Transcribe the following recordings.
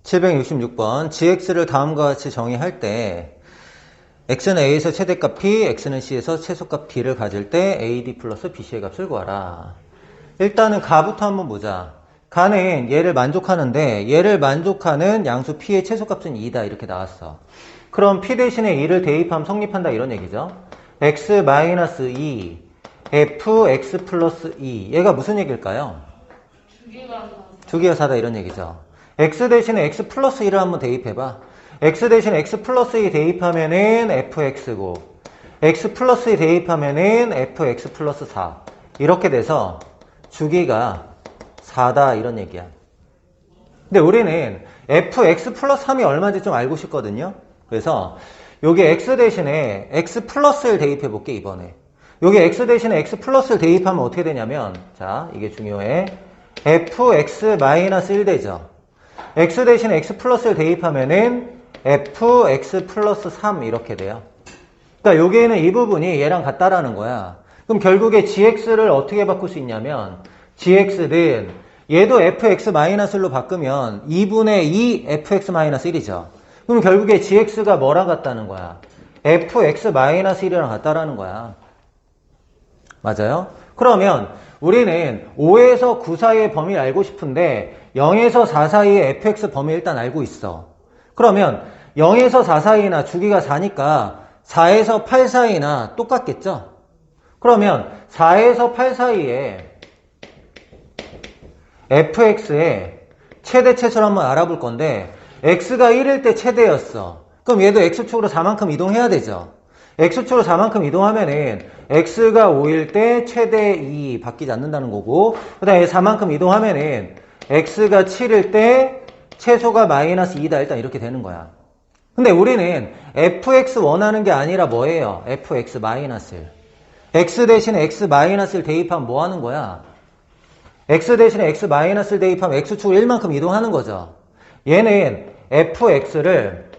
766번 gx를 다음과 같이 정의할 때 x는 a에서 최대값 p, x는 c에서 최소값 b를 가질 때 ad 플러스 bc의 값을 구하라. 일단은 가부터 한번 보자. 가는 얘를 만족하는데 얘를 만족하는 양수 p의 최소값은 2다 이렇게 나왔어. 그럼 p 대신에 2를 대입하면 성립한다 이런 얘기죠. x-2 fx 플러스 2 얘가 무슨 얘기일까요? 두 개가 4다 이런 얘기죠. x 대신에 x 플러스 2를 한번 대입해봐. x 대신에 x 플러스 2 대입하면은 fx고 x 플러스 2 대입하면은 fx 플러스 4 이렇게 돼서 주기가 4다 이런 얘기야. 근데 우리는 fx 플러스 3이 얼마인지 좀 알고 싶거든요. 그래서 여기 x 대신에 x 플러스를 대입해 볼게 이번에. 여기 x 대신에 x 플러스를 대입하면 어떻게 되냐면 자 이게 중요해. fx-1 되죠. x 대신에 x 플러스를 대입하면은 fx 플러스 3 이렇게 돼요. 그러니까 여기에는 이 부분이 얘랑 같다라는 거야. 그럼 결국에 gx를 어떻게 바꿀 수 있냐면 gx는 얘도 fx-1로 바꾸면 2분의 2 fx-1이죠. 그럼 결국에 gx가 뭐랑 같다는 거야? fx-1이랑 같다라는 거야. 맞아요? 그러면 우리는 5에서 9 사이의 범위를 알고 싶은데 0에서 4 사이의 fx 범위 일단 알고 있어. 그러면 0에서 4 사이나 주기가 4니까 4에서 8 사이나 똑같겠죠? 그러면 4에서 8 사이에 fx의 최대 최소를 한번 알아볼 건데 x가 1일 때 최대였어. 그럼 얘도 x축으로 4만큼 이동해야 되죠. x축으로 4만큼 이동하면은 x가 5일 때 최대 2 바뀌지 않는다는 거고 그 다음에 4만큼 이동하면은 x가 7일 때 최소가 마이너스 2다 일단 이렇게 되는 거야. 근데 우리는 fx 원하는 게 아니라 뭐예요? fx 마이너스 x 대신에 x 마이너스를 대입하면 뭐 하는 거야? x 대신에 x 마이너스를 대입하면 x축으로 1만큼 이동하는 거죠. 얘는 fx를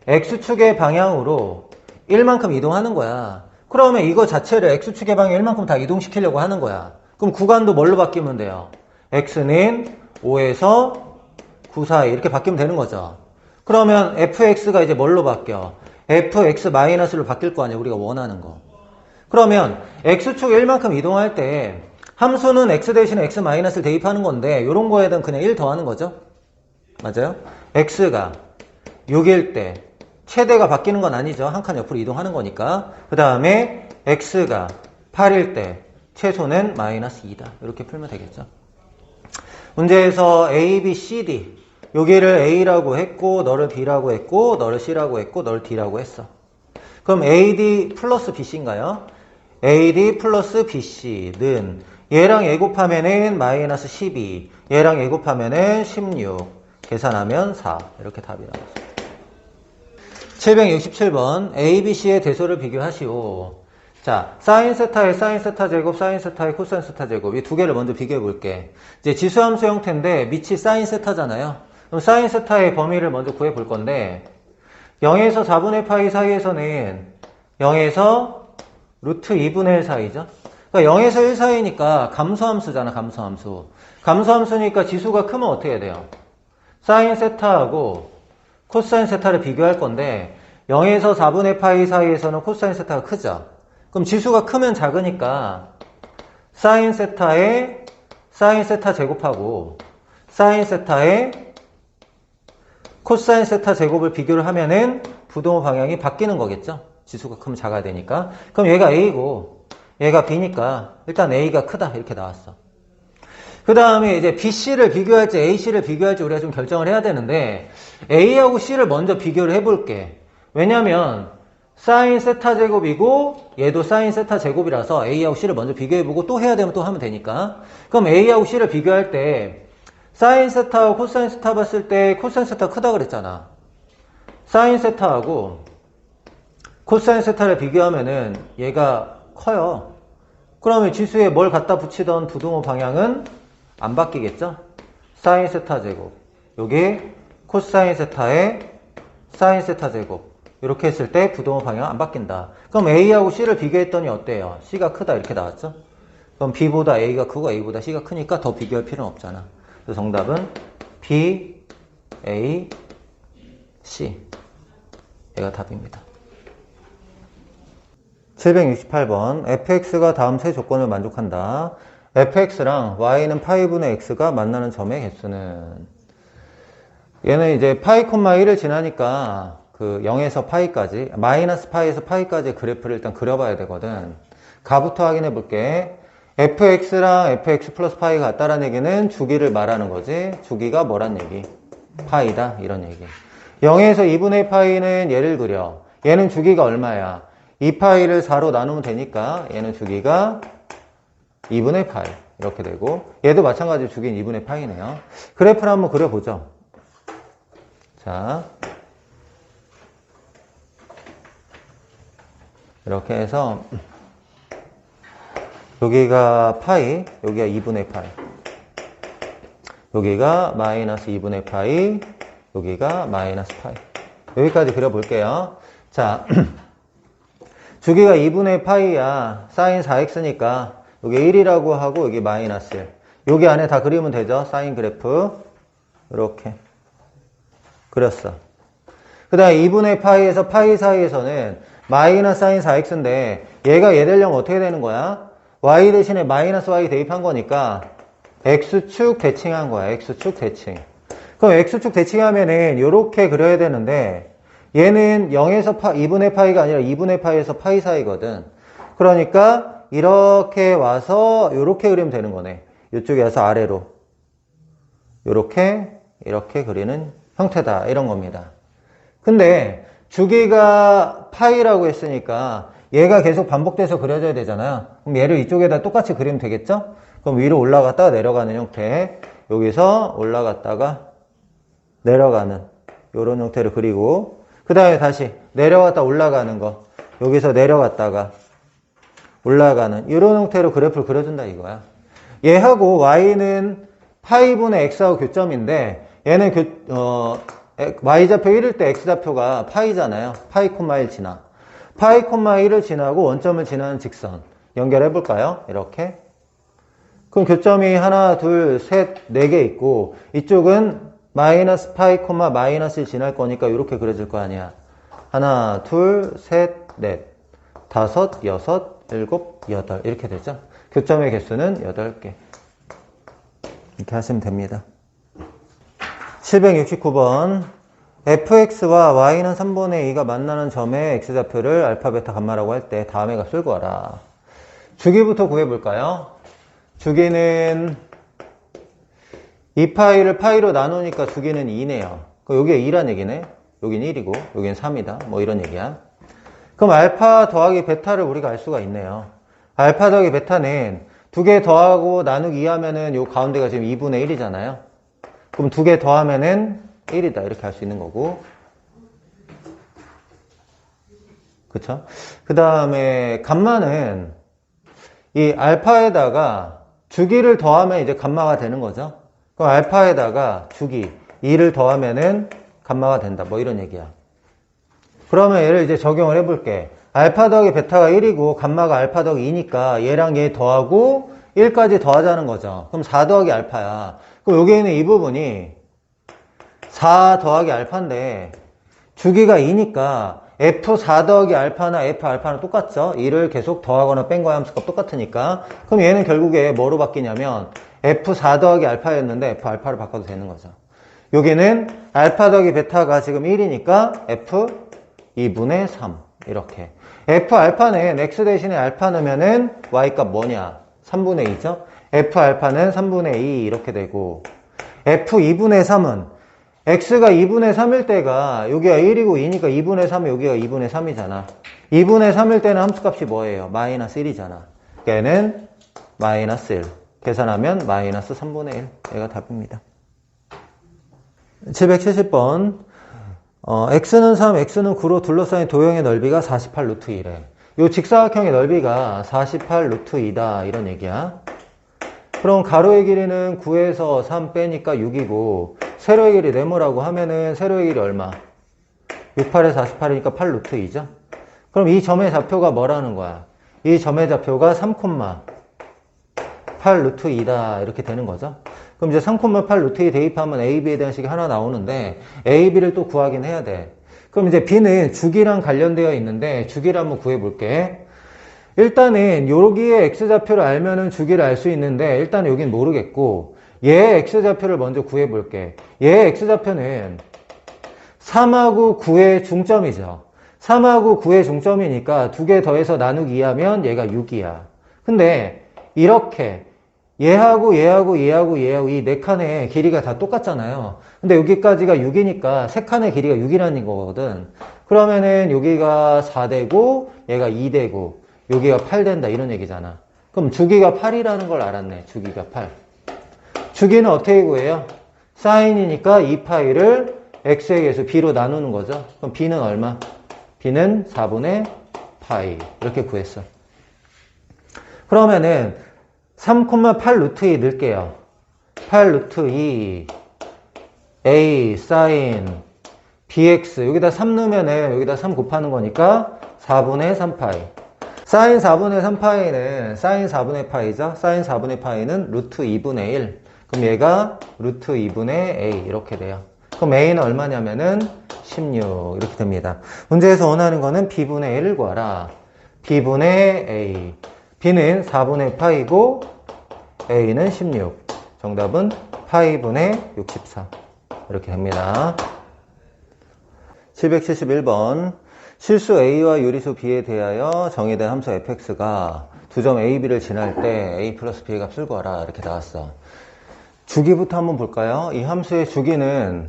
x축의 방향으로 1만큼 이동하는 거야. 그러면 이거 자체를 x축의 방향 1만큼 다 이동시키려고 하는 거야. 그럼 구간도 뭘로 바뀌면 돼요? x는 5에서 9 사이 이렇게 바뀌면 되는 거죠. 그러면 fx가 이제 뭘로 바뀌어? fx-로 바뀔 거 아니야 우리가 원하는 거. 그러면 x축 1만큼 이동할 때 함수는 x 대신에 x-를 대입하는 건데 이런 거에 대한 그냥 1 더하는 거죠. 맞아요? x가 6일 때 최대가 바뀌는 건 아니죠. 한 칸 옆으로 이동하는 거니까. 그 다음에 x가 8일 때 최소는 마이너스 2다. 이렇게 풀면 되겠죠. 문제에서 a, b, c, d 여기를 a라고 했고 너를 b라고 했고 너를 c라고 했고 너를 d라고 했어. 그럼 ad 플러스 bc인가요? ad 플러스 bc는 얘랑 얘 곱하면은 마이너스 12 얘랑 얘 곱하면은 16 계산하면 4 이렇게 답이 나왔어요. 767번 A, B, C의 대소를 비교하시오. 자, 사인 세타의 사인 세타 제곱, 사인 세타의 코사인 세타 제곱 이 두 개를 먼저 비교해 볼게. 이제 지수함수 형태인데 밑이 사인 세타잖아요. 그럼 사인 세타의 범위를 먼저 구해 볼 건데 0에서 4분의 파이 사이에서는 0에서 루트 2분의 1 사이죠. 그러니까 0에서 1 사이니까 감소함수잖아, 감소함수. 감소함수니까 지수가 크면 어떻게 해야 돼요? 사인 세타하고 코사인 세타를 비교할 건데 0에서 4분의 파이 사이에서는 코사인 세타가 크죠. 그럼 지수가 크면 작으니까 사인 세타에 사인 세타 제곱하고 사인 세타에 코사인 세타 제곱을 비교를 하면은 부동호 방향이 바뀌는 거겠죠. 지수가 크면 작아야 되니까. 그럼 얘가 A고 얘가 B니까 일단 A가 크다 이렇게 나왔어. 그 다음에 이제 BC를 비교할지 AC를 비교할지 우리가 좀 결정을 해야 되는데 A하고 C를 먼저 비교를 해볼게. 왜냐면 사인 세타 제곱이고 얘도 사인 세타 제곱이라서 A하고 C를 먼저 비교해보고 또 해야 되면 또 하면 되니까. 그럼 A하고 C를 비교할 때 사인 세타하고 코사인 세타 봤을 때 코사인 세타 크다 그랬잖아. 사인 세타하고 코사인 세타를 비교하면은 얘가 커요. 그러면 지수에 뭘 갖다 붙이던 부동호 방향은 안 바뀌겠죠? 사인 세타 제곱 여기 코사인 세타에 사인 세타 제곱 이렇게 했을 때 부동호 방향 안 바뀐다. 그럼 A하고 C를 비교했더니 어때요? C가 크다 이렇게 나왔죠? 그럼 B보다 A가 크고 A보다 C가 크니까 더 비교할 필요는 없잖아. 그래서 정답은 B, A, C. 얘가 답입니다. 768번. fx가 다음 세 조건을 만족한다. fx랑 y는 파이분의 x가 만나는 점의 개수는, 얘는 이제 파이, 1을 지나니까 그 0에서 파이까지, 마이너스 파이에서 파이까지 그래프를 일단 그려봐야 되거든. 가부터 확인해 볼게. fx랑 fx 플러스 파이가 같다라는 얘기는 주기를 말하는 거지. 주기가 뭐란 얘기? 파이다. 이런 얘기. 0에서 2분의 파이는 얘를 그려. 얘는 주기가 얼마야? 2파이를 4로 나누면 되니까 얘는 주기가 2분의 파이. 이렇게 되고, 얘도 마찬가지로 주기는 2분의 파이네요. 그래프를 한번 그려보죠. 자, 이렇게 해서 여기가 파이, 여기가 2분의 파이, 여기가 마이너스 2분의 파이, 여기가 마이너스 파이. 여기까지 그려볼게요. 자, 주기가 2분의 파이야. 사인 4x니까 여기 1이라고 하고 여기 마이너스 1. 여기 안에 다 그리면 되죠. 사인 그래프 이렇게 그렸어. 그 다음에 2분의 파이에서 파이 사이에서는 마이너스 사인 4x인데 얘가 얘 되려면 어떻게 되는 거야? y 대신에 마이너스 y 대입한 거니까 x축 대칭한 거야. x축 대칭. 그럼 x축 대칭하면은 이렇게 그려야 되는데 얘는 0에서 2분의 파이가 아니라 2분의 파이에서 파이 사이거든. 그러니까 이렇게 와서 이렇게 그리면 되는 거네. 이쪽에 와서 아래로 이렇게 그리는 형태다. 이런 겁니다. 근데 주기가 파이라고 했으니까 얘가 계속 반복돼서 그려져야 되잖아요. 그럼 얘를 이쪽에다 똑같이 그리면 되겠죠? 그럼 위로 올라갔다가 내려가는 형태, 여기서 올라갔다가 내려가는 이런 형태를 그리고, 그 다음에 다시 내려갔다 올라가는 거, 여기서 내려갔다가 올라가는 이런 형태로 그래프를 그려준다 이거야. 얘하고 y는 파이분의 x하고 교점인데 얘는 y좌표 1일 때 x좌표가 파이잖아요. 파이, 1 지나. 파이, 1을 지나고 원점을 지나는 직선 연결해 볼까요? 이렇게. 그럼 교점이 하나, 둘, 셋, 네 개 있고 이쪽은 마이너스 파이, 마이너스 1 지날 거니까 이렇게 그려질 거 아니야. 하나, 둘, 셋, 넷, 다섯, 여섯, 일곱, 여덟 이렇게 되죠. 교점의 개수는 8개. 이렇게 하시면 됩니다. 769번. fx와 y는 3분의 2가 만나는 점의 x좌표를 알파, 베타, 감마라고 할 때 다음의 값을 구하라. 주기부터 구해볼까요? 주기는 2파이를 파이로 나누니까 주기는 2네요. 여기가 2란 얘기네. 여긴 1이고 여긴 3이다. 뭐 이런 얘기야. 그럼 알파 더하기 베타를 우리가 알 수가 있네요. 알파 더하기 베타는 두 개 더하고 나누기 2 하면은 요 가운데가 지금 2분의 1이잖아요. 그럼 두 개 더하면은 1이다. 이렇게 할 수 있는 거고. 그쵸? 그 다음에 감마는 이 알파에다가 주기를 더하면 이제 감마가 되는 거죠. 그럼 알파에다가 주기 2를 더하면은 감마가 된다. 뭐 이런 얘기야. 그러면 얘를 이제 적용을 해볼게. 알파 더하기 베타가 1이고 감마가 알파 더하기 2니까 얘랑 얘 더하고 1까지 더하자는 거죠. 그럼 4 더하기 알파야. 그럼 여기 있는 이 부분이 4 더하기 알파인데 주기가 2니까 F4 더하기 알파나 F 알파는 똑같죠? 2를 계속 더하거나 뺀 거야 함수값 똑같으니까. 그럼 얘는 결국에 뭐로 바뀌냐면 F4 더하기 알파였는데 F 알파를 바꿔도 되는 거죠. 여기는 알파 더하기 베타가 지금 1이니까 F 2분의 3 이렇게. F 알파는 X 대신에 알파 넣으면은 Y 값 뭐냐? 3분의 2죠? F 알파는 3분의 2 이렇게 되고 F 2분의 3은 X가 2분의 3일 때가 여기가 1이고 2니까 2분의 3이 여기가 2분의 3이잖아. 2분의 3일 때는 함수값이 뭐예요? 마이너스 1이잖아. 얘는 마이너스 1. 계산하면 마이너스 3분의 1. 얘가 답입니다. 770번. x는 3, x는 9로 둘러싸인 도형의 넓이가 48 루트 1에. 요 직사각형의 넓이가 48 루트 2다. 이런 얘기야. 그럼 가로의 길이는 9에서 3 빼니까 6이고, 세로의 길이 네모라고 하면은 세로의 길이 얼마? 68에 48이니까 8 루트 2죠? 그럼 이 점의 좌표가 뭐라는 거야? 이 점의 좌표가 3, 8 루트 2다. 이렇게 되는 거죠? 그럼 그럼 이제 3,8 루트 2 대입하면 A, B에 대한 식이 하나 나오는데 A, B를 또 구하긴 해야 돼. 그럼 이제 B는 주기랑 관련되어 있는데 주기를 한번 구해볼게. 일단은 여기에 X좌표를 알면은 주기를 알 수 있는데 일단 여긴 모르겠고 얘의 X좌표를 먼저 구해볼게. 얘의 X좌표는 3하고 9의 중점이죠. 3하고 9의 중점이니까 두 개 더해서 나누기 2하면 얘가 6이야. 근데 이렇게 얘하고 얘하고 얘하고 얘하고 이 네 칸의 길이가 다 똑같잖아요. 근데 여기까지가 6이니까 세 칸의 길이가 6이라는 거거든. 그러면은 여기가 4되고 얘가 2되고 여기가 8된다 이런 얘기잖아. 그럼 주기가 8이라는 걸 알았네. 주기가 8. 주기는 어떻게 구해요? 사인이니까 2파이를 x에 의해서 b로 나누는 거죠. 그럼 b는 얼마? b는 4분의 파이 이렇게 구했어. 그러면은 3,8 루트 2 넣을게요. 8 루트 2 a 사인 bx 여기다 3 넣으면은 여기다 3 곱하는 거니까 4분의 3파이. 사인 4분의 3파이는 사인 4분의 파이죠. 사인 4분의 파이는 루트 2분의 1. 그럼 얘가 루트 2분의 a 이렇게 돼요. 그럼 a는 얼마냐면은 16 이렇게 됩니다. 문제에서 원하는 거는 b분의 1을 구하라. b분의 a. b는 4분의 파이고 a는 16. 정답은 파이분의 64 이렇게 됩니다. 771번 실수 a와 유리수 b에 대하여 정의된 함수 fx가 두 점 a, b를 지날 때 a 플러스 b의 값을 구하라 이렇게 나왔어. 주기부터 한번 볼까요? 이 함수의 주기는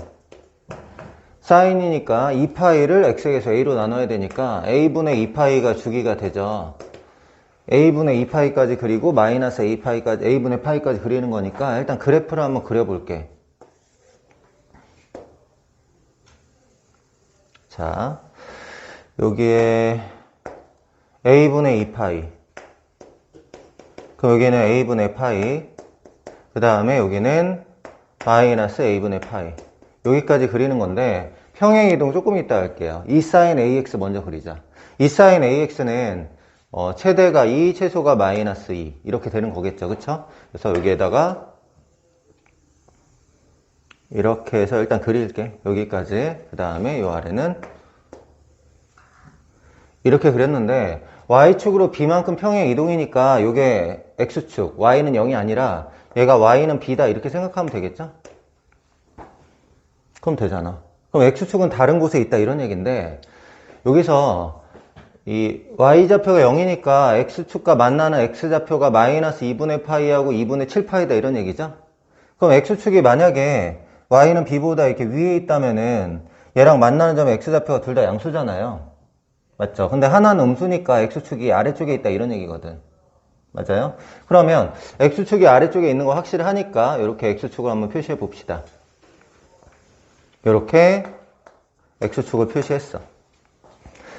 사인이니까 2파이를 x에서 a로 나눠야 되니까 a분의 2파이가 주기가 되죠. a분의 2파이까지 그리고 마이너스 a파이까지 a분의 파이까지 그리는 거니까 일단 그래프를 한번 그려볼게. 자, 여기에 a분의 2파이 그럼 여기는 a분의 파이 그 다음에 여기는 마이너스 a분의 파이 여기까지 그리는 건데 평행 이동 조금 이따 할게요. 2 sin ax 먼저 그리자. 2 sin ax는 최대가 2, 최소가 마이너스 2 이렇게 되는 거겠죠. 그쵸? 그래서 여기에다가 이렇게 해서 일단 그릴게. 여기까지. 그 다음에 이 아래는 이렇게 그렸는데 y축으로 b만큼 평행 이동이니까 이게 x축, y는 0이 아니라 얘가 y는 b다 이렇게 생각하면 되겠죠? 그럼 되잖아. 그럼 x축은 다른 곳에 있다 이런 얘기인데 여기서 이 y좌표가 0이니까 x축과 만나는 x좌표가 마이너스 2분의 파이하고 2분의 7파이다 이런 얘기죠? 그럼 x축이 만약에 y는 b보다 이렇게 위에 있다면은 얘랑 만나는 점의 x좌표가 둘 다 양수잖아요. 맞죠? 근데 하나는 음수니까 x축이 아래쪽에 있다 이런 얘기거든. 맞아요? 그러면 x축이 아래쪽에 있는 거 확실하니까 이렇게 x축을 한번 표시해 봅시다. 이렇게 x축을 표시했어.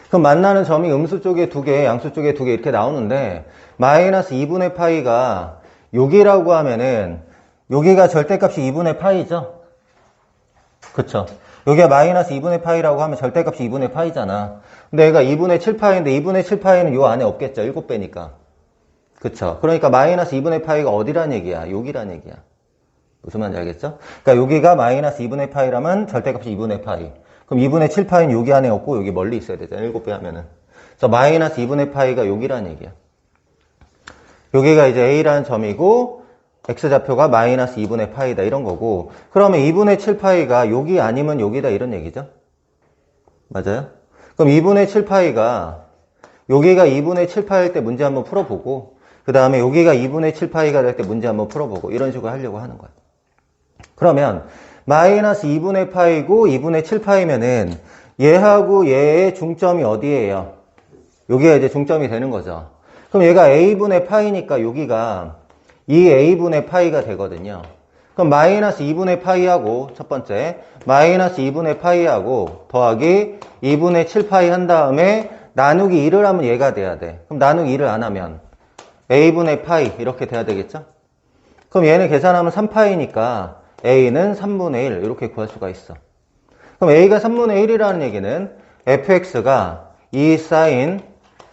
그럼 만나는 점이 음수 쪽에 2개, 양수 쪽에 2개 이렇게 나오는데 마이너스 2분의 파이가 여기라고 하면은 여기가 절대값이 2분의 파이죠? 그쵸? 여기가 마이너스 2분의 파이라고 하면 절대값이 2분의 파이잖아. 근데 얘가 2분의 7파이인데 2분의 7파이는 요 안에 없겠죠? 7배니까. 그쵸? 그러니까 마이너스 2분의 파이가 어디란 얘기야? 여기란 얘기야. 무슨 말인지 알겠죠? 그러니까 여기가 마이너스 2분의 파이라면 절대값이 2분의 파이. 그럼 2분의 7파이는 여기 안에 없고 여기 멀리 있어야 되잖아. 7배 하면은. 그래서 마이너스 2분의 파이가 여기란 얘기야. 여기가 이제 A라는 점이고 X좌표가 마이너스 2분의 파이다 이런 거고 그러면 2분의 7파이가 여기 아니면 여기다 이런 얘기죠? 맞아요? 그럼 2분의 7파이가 여기가 2분의 7파이일 때 문제 한번 풀어보고 그 다음에 여기가 2분의 7파이가 될 때 문제 한번 풀어보고 이런 식으로 하려고 하는 거야. 그러면 마이너스 2분의 파이고 2분의 7파이면은 얘하고 얘의 중점이 어디예요? 여기가 이제 중점이 되는 거죠. 그럼 얘가 a분의 파이니까 여기가 2a분의 파이가 되거든요. 그럼 마이너스 2분의 파이하고 첫 번째 마이너스 2분의 파이하고 더하기 2분의 7파이 한 다음에 나누기 2를 하면 얘가 돼야 돼. 그럼 나누기 2를 안 하면 a분의 파이 이렇게 돼야 되겠죠? 그럼 얘는 계산하면 3파이니까 a는 3분의 1 이렇게 구할 수가 있어. 그럼 a가 3분의 1이라는 얘기는 fx가 2 sin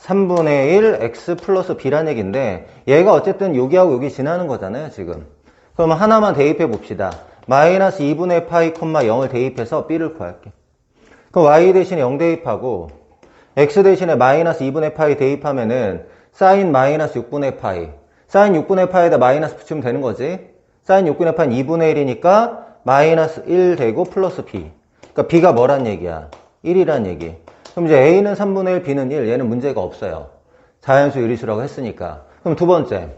3분의 1 x 플러스 b라는 얘기인데 얘가 어쨌든 여기하고 여기 지나는 거잖아요 지금. 그럼 하나만 대입해 봅시다. 마이너스 2분의 파이, 0을 대입해서 b를 구할게. 그럼 y 대신에 0 대입하고 x 대신에 마이너스 2분의 파이 대입하면은 사인 마이너스 6분의 파이. 사인 6분의 파이에다 마이너스 붙이면 되는 거지. 사인 6분의 파이는 2분의 1이니까 마이너스 1 되고 플러스 b. 그러니까 b가 뭐란 얘기야? 1이란 얘기. 그럼 이제 a는 3분의 1, b는 1. 얘는 문제가 없어요. 자연수 유리수라고 했으니까. 그럼 두 번째.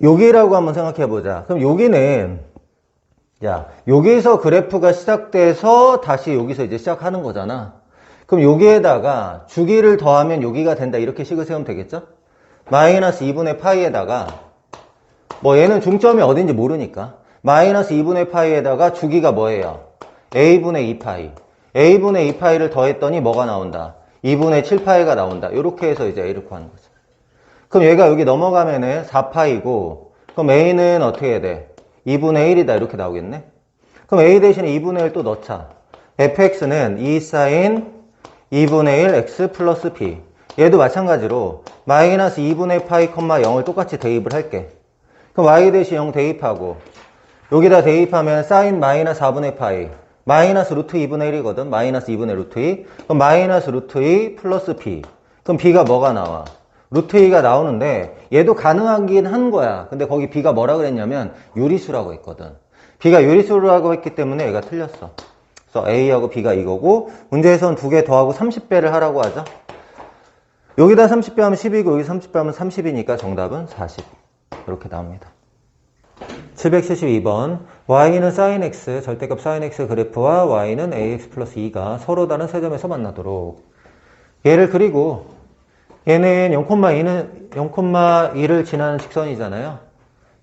여기라고 한번 생각해 보자. 그럼 여기는, 야, 여기서 그래프가 시작돼서 다시 여기서 이제 시작하는 거잖아. 그럼 여기에다가 주기를 더하면 여기가 된다. 이렇게 식을 세우면 되겠죠? 마이너스 2분의 파이에다가, 뭐 얘는 중점이 어딘지 모르니까. 마이너스 2분의 파이에다가 주기가 뭐예요? a분의 2파이. a분의 2파이를 더했더니 뭐가 나온다? 2분의 7파이가 나온다. 이렇게 해서 이제 a를 구하는 거죠. 그럼 얘가 여기 넘어가면은 4파이고, 그럼 a는 어떻게 해야 돼? 2분의 1이다. 이렇게 나오겠네? 그럼 a 대신에 2분의 1 또 넣자. fx는 2 사인 2분의 1 x 플러스 b. 얘도 마찬가지로 마이너스 2분의 파이, 0을 똑같이 대입을 할게. 그럼 y 대신 0 대입하고, 여기다 대입하면 사인 마이너스 4분의 파이. 마이너스 루트 2분의 1이거든. 마이너스 2분의 루트 2. 그럼 마이너스 루트 2 플러스 b. 그럼 b가 뭐가 나와? 루트 2가 나오는데 얘도 가능하긴 한 거야. 근데 거기 b가 뭐라 그랬냐면 유리수라고 했거든. b가 유리수라고 했기 때문에 얘가 틀렸어. 그래서 a하고 b가 이거고, 문제에서는 두 개 더하고 30배를 하라고 하죠. 여기다 30배 하면 10이고 여기 30배 하면 30이니까 정답은 40. 이렇게 나옵니다. 772번. y는 sin x, 절대값 sin x 그래프와 y는 ax 플러스 2가 서로 다른 세 점에서 만나도록. 얘를 그리고 얘는 0,2를 지나는 직선이잖아요.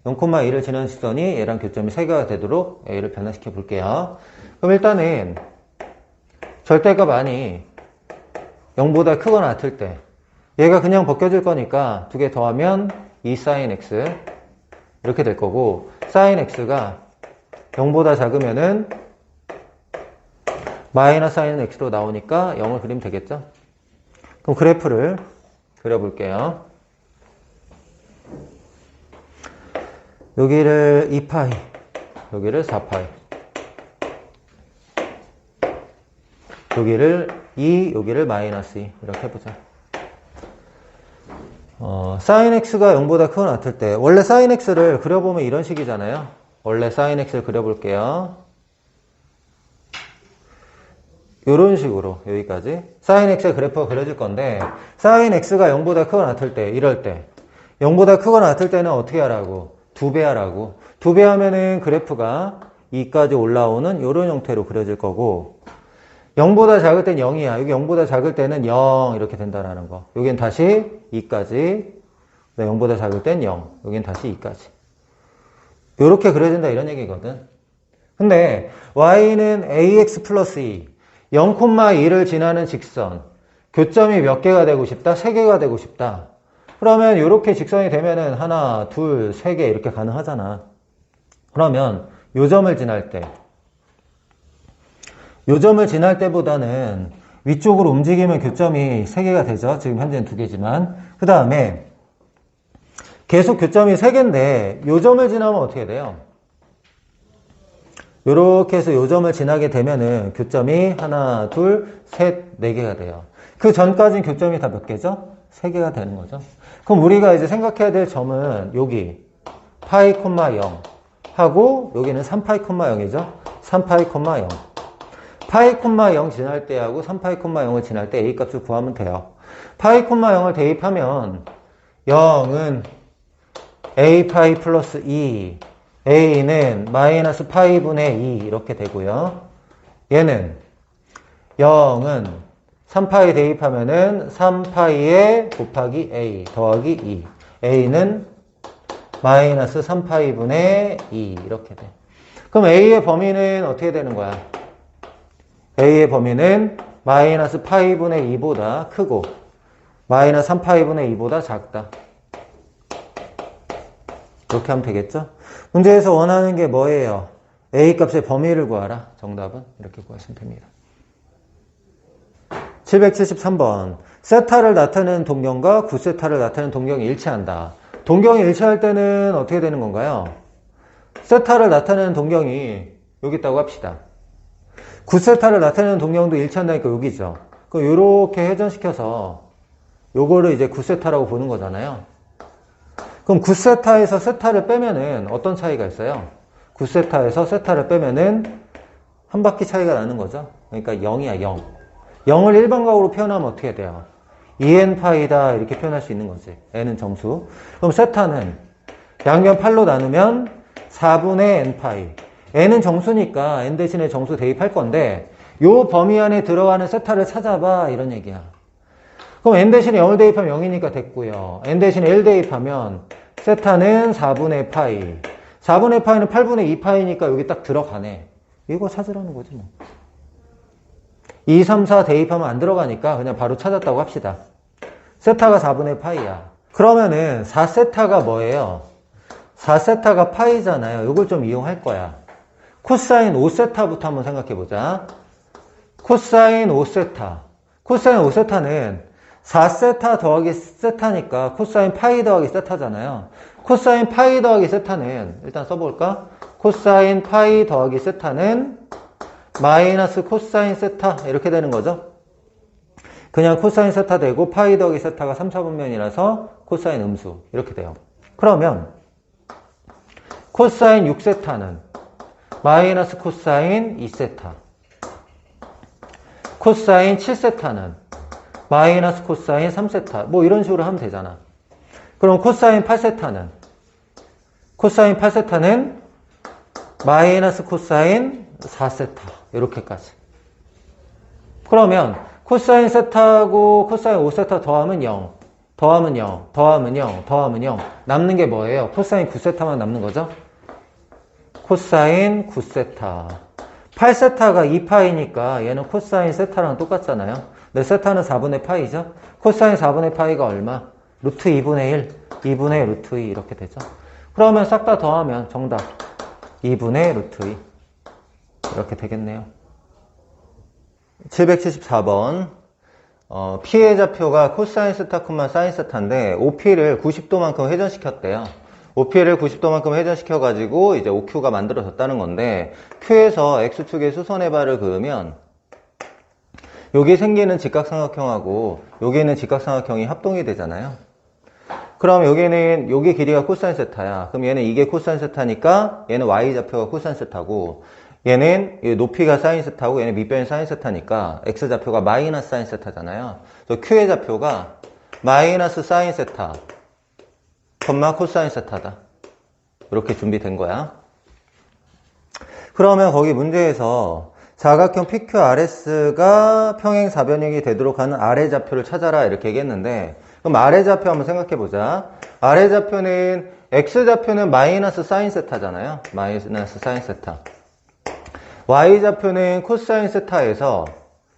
0,2를 지나는 직선이 얘랑 교점이 3개가 되도록 a를 변화시켜 볼게요. 그럼 일단은 절대값 안이 0보다 크거나 같을 때 얘가 그냥 벗겨질 거니까 두 개 더하면 2 sin x 이렇게 될 거고, sin x가 0보다 작으면은 마이너스 sin x로 나오니까 0을 그리면 되겠죠? 그럼 그래프를 그려볼게요. 여기를 2파이, 여기를 4파이, 여기를 2, 여기를 마이너스 2 이렇게 해보자. sin x가 0보다 크거나 같을 때 원래 sin x를 그려보면 이런 식이잖아요. 원래 sin x를 그려볼게요. 이런 식으로 여기까지 sin x의 그래프가 그려질 건데, sin x가 0보다 크거나 같을 때, 이럴 때 0보다 크거나 같을 때는 어떻게 하라고? 2배 하라고. 2배 하면은 그래프가 2까지 올라오는 이런 형태로 그려질 거고, 0보다 작을 땐 0이야. 여기 0보다 작을 때는 0 이렇게 된다라는 거. 여긴 다시 2까지. 0보다 작을 땐 0. 여긴 다시 2까지. 이렇게 그려진다 이런 얘기거든. 근데 y는 ax 플러스 2. 0,2를 지나는 직선. 교점이 몇 개가 되고 싶다? 3개가 되고 싶다. 그러면 이렇게 직선이 되면은 하나, 둘, 3개 이렇게 가능하잖아. 그러면 요 점을 지날 때, 요 점을 지날 때보다는 위쪽으로 움직이면 교점이 3개가 되죠. 지금 현재는 2개지만. 그 다음에 계속 교점이 3개인데 요 점을 지나면 어떻게 돼요? 요렇게 해서 요 점을 지나게 되면은 교점이 하나, 둘, 셋, 4개가 돼요. 그 전까지는 교점이 다 몇 개죠? 3개가 되는 거죠. 그럼 우리가 이제 생각해야 될 점은 여기 파이, 0 하고 여기는 3파이, 0이죠. 3파이, 0. 파이, 0 지날 때하고 3파이, 0을 지날 때 a 값을 구하면 돼요. 파이, 0을 대입하면 0은 a 파이 플러스 2, a는 마이너스 파이분의 2 이렇게 되고요. 얘는 0은 3파이 대입하면은 3파이에 곱하기 a 더하기 2. a는 마이너스 3파이분의 2 이렇게 돼. 그럼 a의 범위는 어떻게 되는 거야? a의 범위는 마이너스 파이분의 2보다 크고 마이너스 3파이분의 2보다 작다. 이렇게 하면 되겠죠? 문제에서 원하는 게 뭐예요? a 값의 범위를 구하라. 정답은 이렇게 구하시면 됩니다. 773번. 세타를 나타내는 동경과 9세타를 나타내는 동경이 일치한다. 동경이 일치할 때는 어떻게 되는 건가요? 세타를 나타내는 동경이 여기 있다고 합시다. 9세타를 나타내는 동경도 일치한다니까 여기죠. 그럼 요렇게 회전시켜서 요거를 이제 9세타라고 보는 거잖아요. 그럼 9세타에서 세타를 빼면은 어떤 차이가 있어요? 9세타에서 세타를 빼면은 한 바퀴 차이가 나는 거죠. 그러니까 0이야, 0. 0을 일반각으로 표현하면 어떻게 돼요? 2n파이다 이렇게 표현할 수 있는 거지. n은 정수. 그럼 세타는 양변 8로 나누면 4분의 n파이. n은 정수니까 n 대신에 정수 대입할 건데 요 범위 안에 들어가는 세타를 찾아봐 이런 얘기야. 그럼 n 대신에 0을 대입하면 0이니까 됐고요. n 대신에 1 대입하면 세타는 4분의 파이. 4분의 파이는 8분의 2파이니까 여기 딱 들어가네. 이거 찾으라는 거지 뭐. 2, 3, 4 대입하면 안 들어가니까 그냥 바로 찾았다고 합시다. 세타가 4분의 파이야. 그러면은 4세타가 뭐예요? 4세타가 파이잖아요. 이걸 좀 이용할 거야. 코사인 5세타부터 한번 생각해보자. 코사인 5세타. 코사인 5세타는 4세타 더하기 세타니까 코사인 파이 더하기 세타잖아요. 코사인 파이 더하기 세타는 일단 써볼까? 코사인 파이 더하기 세타는 마이너스 코사인 세타 이렇게 되는 거죠. 그냥 코사인 세타 되고 파이 더하기 세타가 3, 4분면이라서 코사인 음수 이렇게 돼요. 그러면 코사인 6세타는 마이너스 코사인 2세타, 코사인 7세타는 마이너스 코사인 3세타 뭐 이런 식으로 하면 되잖아. 그럼 코사인 8세타는 마이너스 코사인 4세타 이렇게까지. 그러면 코사인 세타하고 코사인 5세타 더하면 0, 더하면 0, 더하면 0, 더하면 0 남는 게 뭐예요? 코사인 9세타만 남는 거죠? 코사인 9세타 8세타가 2파이니까 얘는 코사인 세타랑 똑같잖아요. 근데 세타는 4분의 파이죠? 코사인 4분의 파이가 얼마? 루트 2분의 1, 2분의 루트 2 이렇게 되죠. 그러면 싹 다 더하면 정답 2분의 루트 2 이렇게 되겠네요. 774번 P의 좌표가 코사인 세타, 사인 세타인데 OP를 90도만큼 회전시켰대요. OP를 90도만큼 회전시켜가지고 이제 OQ가 만들어졌다는 건데 Q에서 X축의 수선의 발을 그으면 여기 생기는 직각삼각형하고 여기는 직각삼각형이 합동이 되잖아요. 그럼 여기는 여기 길이가 코사인 세타야. 그럼 얘는 이게 코사인 세타니까 얘는 Y좌표가 코사인 세타고 얘는 높이가 사인 세타고 얘는 밑변이 사인 세타니까 X좌표가 마이너스 사인 세타잖아요. 그래서 Q의 좌표가 마이너스 사인 세타 코사인 세타다. 이렇게 준비된 거야. 그러면 거기 문제에서 사각형 PQRS가 평행사변형이 되도록 하는 아래좌표를 찾아라 이렇게 얘기했는데 그럼 아래좌표 한번 생각해보자. 아래좌표는 X좌표는 마이너스 사인 세타잖아요. 마이너스 사인 세타. Y좌표는 코사인 세타에서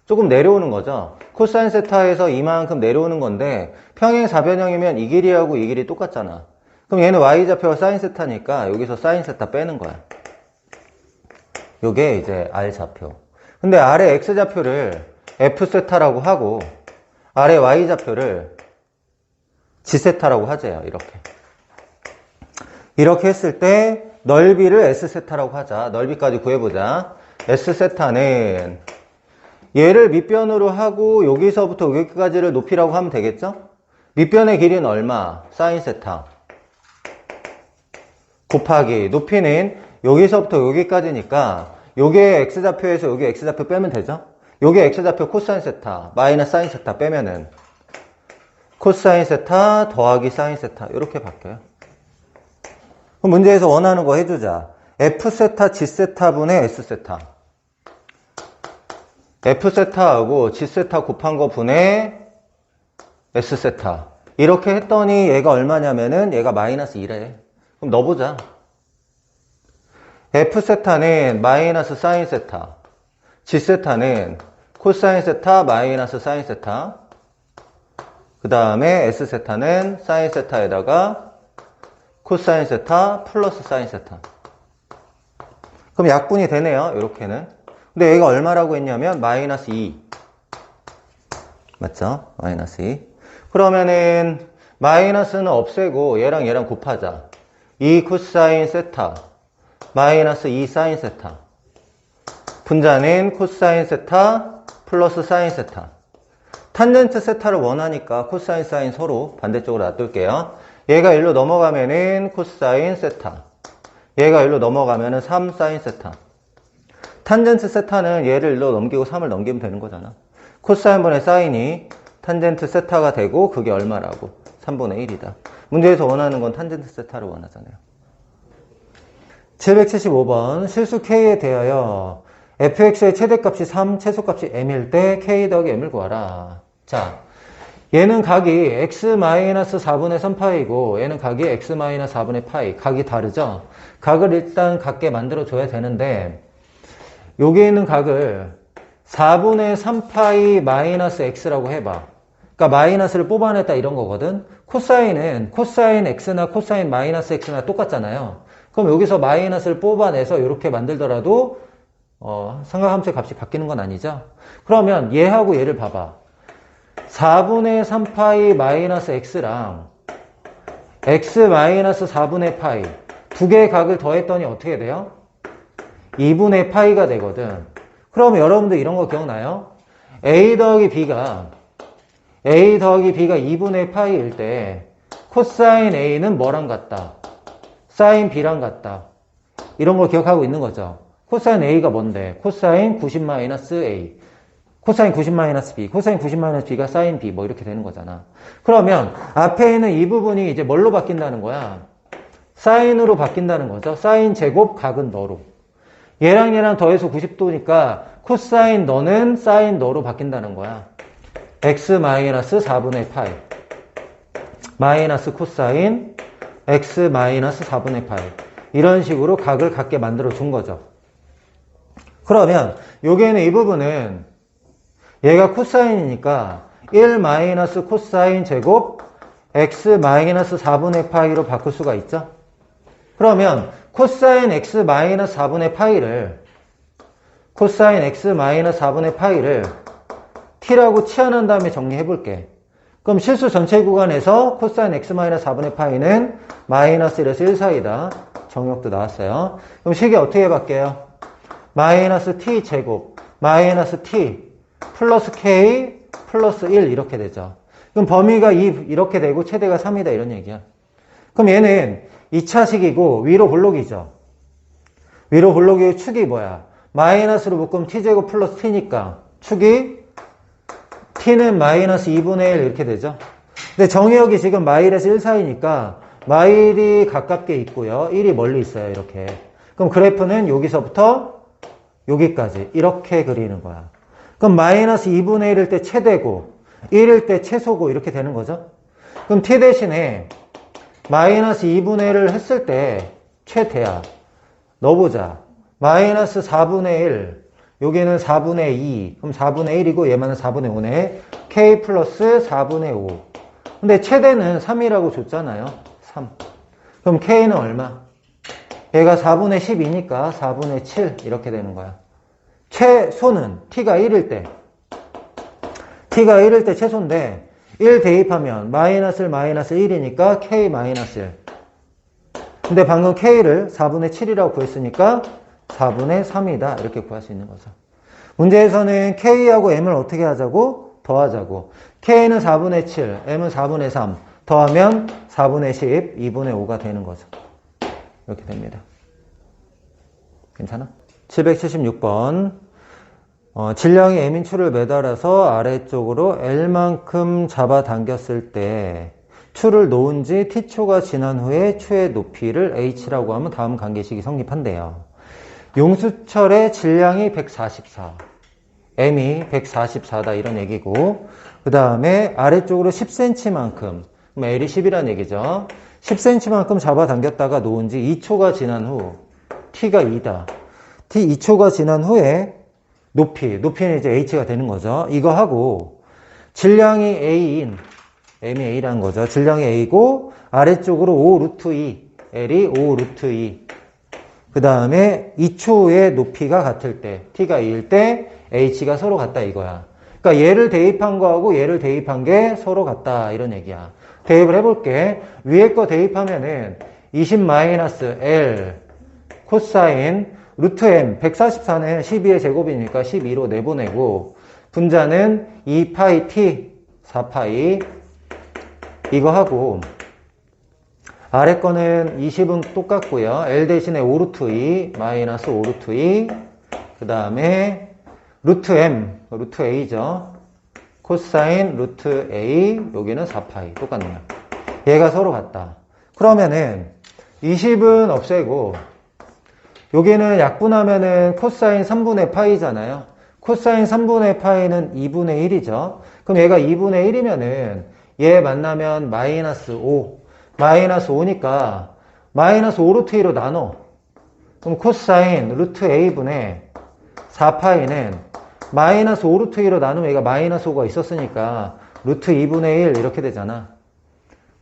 조금 내려오는 거죠. 코사인 세타에서 이만큼 내려오는 건데 평행사변형이면 이 길이하고 이 길이 똑같잖아. 그럼 얘는 Y좌표가 사인 세타니까 여기서 사인 세타 빼는 거야. 요게 이제 R좌표. 근데 아래 X좌표를 F세타라고 하고 아래 Y좌표를 G세타라고 하재요. 이렇게 했을 때 넓이를 S세타라고 하자. 넓이까지 구해보자. S세타는 얘를 밑변으로 하고 여기서부터 여기까지를 높이라고 하면 되겠죠? 밑변의 길이는 얼마? 사인 세타 곱하기 높이는 여기서부터 여기까지니까 요게 X좌표에서 요게 X좌표 빼면 되죠? 요게 X좌표 코사인 세타 마이너스 사인 세타 빼면은 코사인 세타 더하기 사인 세타 이렇게 바뀌어요. 그럼 문제에서 원하는 거 해주자. F세타 G세타분의 S세타 F세타하고 G세타 곱한 거 분의 S세타 이렇게 했더니 얘가 얼마냐면은 얘가 마이너스 2래. 그럼 넣어보자. F세타는 마이너스 사인 세타 G세타는 코사인 세타 마이너스 사인 세타 그 다음에 S세타는 사인 세타에다가 코사인 세타 플러스 사인 세타. 그럼 약분이 되네요. 이렇게는. 근데 얘가 얼마라고 했냐면 마이너스 2 맞죠? 마이너스 2. 그러면은 마이너스는 없애고 얘랑 얘랑 곱하자. 2 코사인 세타 마이너스 2 사인 세타. 분자는 코사인 세타 플러스 사인 세타. 탄젠트 세타를 원하니까 코사인 사인 서로 반대쪽으로 놔둘게요. 얘가 1로 넘어가면은 코사인 세타. 얘가 1로 넘어가면은 3 사인 세타. 탄젠트 세타는 얘를 1로 넘기고 3을 넘기면 되는 거잖아. 코사인분의 사인이 탄젠트 세타가 되고 그게 얼마라고? 3분의 1이다. 문제에서 원하는 건 탄젠트 세타를 원하잖아요. 775번 실수 k에 대하여 fx의 최대값이 3, 최소값이 m일 때 k 더하기 m을 구하라. 자, 얘는 각이 x-4분의 3파이고 얘는 각이 x-4분의 파이. 각이 다르죠? 각을 일단 같게 만들어줘야 되는데 여기 있는 각을 4분의 3파이 마이너스 x라고 해봐. 그러니까 마이너스를 뽑아냈다 이런 거거든. 코사인은 코사인 x나 코사인 마이너스 x나 똑같잖아요. 그럼 여기서 마이너스를 뽑아내서 이렇게 만들더라도 삼각함수의 값이 바뀌는 건 아니죠. 그러면 얘하고 얘를 봐봐. 4분의 3파이 마이너스 x랑 x 마이너스 4분의 파이 두 개의 각을 더했더니 어떻게 돼요? 2분의 파이가 되거든. 그럼 여러분들 이런 거 기억나요? a 더하기 b가 2분의 파이일 때 코사인 a는 뭐랑 같다? 사인 b랑 같다. 이런 걸 기억하고 있는 거죠. 코사인 a가 뭔데? 코사인 90-a. 코사인 90-b. 코사인 90-b가 사인 b. 뭐 이렇게 되는 거잖아. 그러면 앞에 있는 이 부분이 이제 뭘로 바뀐다는 거야? 사인으로 바뀐다는 거죠. 사인 제곱 각은 너로. 얘랑 얘랑 더해서 90도니까 코사인 너는 사인 너로 바뀐다는 거야. x-4분의 파이 마이너스 코사인 x-4분의 파이. 이런 식으로 각을 같게 만들어 준 거죠. 그러면 여기에는 이 부분은 얘가 코사인이니까 1 마이너스 코사인 제곱 x-4분의 파이로 바꿀 수가 있죠. 그러면 코사인 x-4분의 파이를 t라고 치환한 다음에 정리해 볼게. 그럼 실수 전체 구간에서 코사인 x-4분의 파이는 마이너스 1에서 1 사이다. 정역도 나왔어요. 그럼 식이 어떻게 바뀌어요? 마이너스 t 제곱 마이너스 t 플러스 k 플러스 1 이렇게 되죠. 그럼 범위가 2 이렇게 되고 최대가 3이다 이런 얘기야. 그럼 얘는 2차식이고 위로 볼록이죠. 위로 볼록의 축이 뭐야? 마이너스로 묶으면 t제곱 플러스 t니까 축이 t는 마이너스 2분의 1 이렇게 되죠. 근데 정의역이 지금 마일에서 1 사이니까 마일이 가깝게 있고요. 1이 멀리 있어요. 이렇게. 그럼 그래프는 여기서부터 여기까지 이렇게 그리는 거야. 그럼 마이너스 2분의 1일 때 최대고 1일 때 최소고 이렇게 되는 거죠. 그럼 t 대신에 마이너스 2분의 1을 했을 때 최대야. 넣어보자. 마이너스 4분의 1 여기는 4분의 2 그럼 4분의 1이고 얘만은 4분의 5네. k 플러스 4분의 5 근데 최대는 3이라고 줬잖아요. 3 그럼 k는 얼마? 얘가 4분의 12니까 4분의 7 이렇게 되는 거야. 최소는 t가 1일 때 최소인데 1 대입하면 마이너스 1이니까 k 마이너스 1 근데 방금 k를 4분의 7이라고 구했으니까 4분의 3이다 이렇게 구할 수 있는 거죠. 문제에서는 k하고 m을 어떻게 하자고? 더하자고. k는 4분의 7 m은 4분의 3 더하면 4분의 10 2분의 5가 되는 거죠. 이렇게 됩니다. 괜찮아? 776번 질량이 m인 추를 매달아서 아래쪽으로 L만큼 잡아당겼을 때 추를 놓은 지 t초가 지난 후에 추의 높이를 h라고 하면 다음 관계식이 성립한대요. 용수철의 질량이 144 m이 144다 이런 얘기고 그 다음에 아래쪽으로 10cm만큼 L이 10이라는 얘기죠. 10cm만큼 잡아당겼다가 놓은 지 2초가 지난 후 t가 2다. t 2초가 지난 후에 높이는 이제 h가 되는 거죠. 이거 하고 질량이 a인 m이 a라는 거죠. 질량이 a고 아래쪽으로 5 루트 2 L이 5 루트 2 그 다음에 2초의 높이가 같을 때 t가 2일 때 h가 서로 같다 이거야. 그러니까 얘를 대입한 거하고 얘를 대입한 게 서로 같다 이런 얘기야. 대입을 해볼게. 위에 거 대입하면은 20-L 코사인 루트 m 144는 12의 제곱이니까 12로 내보내고 분자는 2파이 t 4파이 이거 하고 아래 거는 20은 똑같고요. L 대신에 5루트 2 마이너스 5루트 2 그 다음에 루트 m 루트 a죠. 코사인 루트 a 여기는 4파이 똑같네요. 얘가 서로 같다. 그러면은 20은 없애고 여기는 약분하면은 코사인 3분의 파이잖아요. 코사인 3분의 파이는 2분의 1이죠. 그럼 얘가 2분의 1이면은 얘 만나면 마이너스 5. 마이너스 5니까 마이너스 5루트 2로 나눠. 그럼 코사인 루트 a분의 4파이는 마이너스 5루트 2로 나누면 얘가 마이너스 5가 있었으니까 루트 2분의 1 이렇게 되잖아.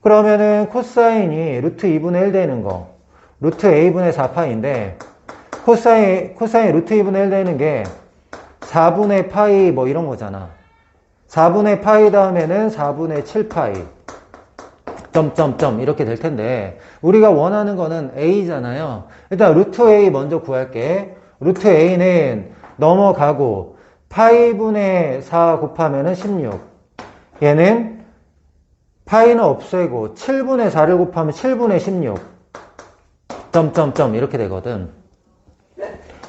그러면은 코사인이 루트 2분의 1 되는 거 루트 a분의 4파이인데 코사인 루트 2분의 1 되는 게 4분의 파이 뭐 이런 거잖아. 4분의 파이 다음에는 4분의 7파이 점점점 이렇게 될 텐데 우리가 원하는 거는 a잖아요. 일단 루트 a 먼저 구할게. 루트 a는 넘어가고 파이분의 4 곱하면은 16. 얘는 파이는 없애고 7분의 4를 곱하면 7분의 16 점점점 이렇게 되거든.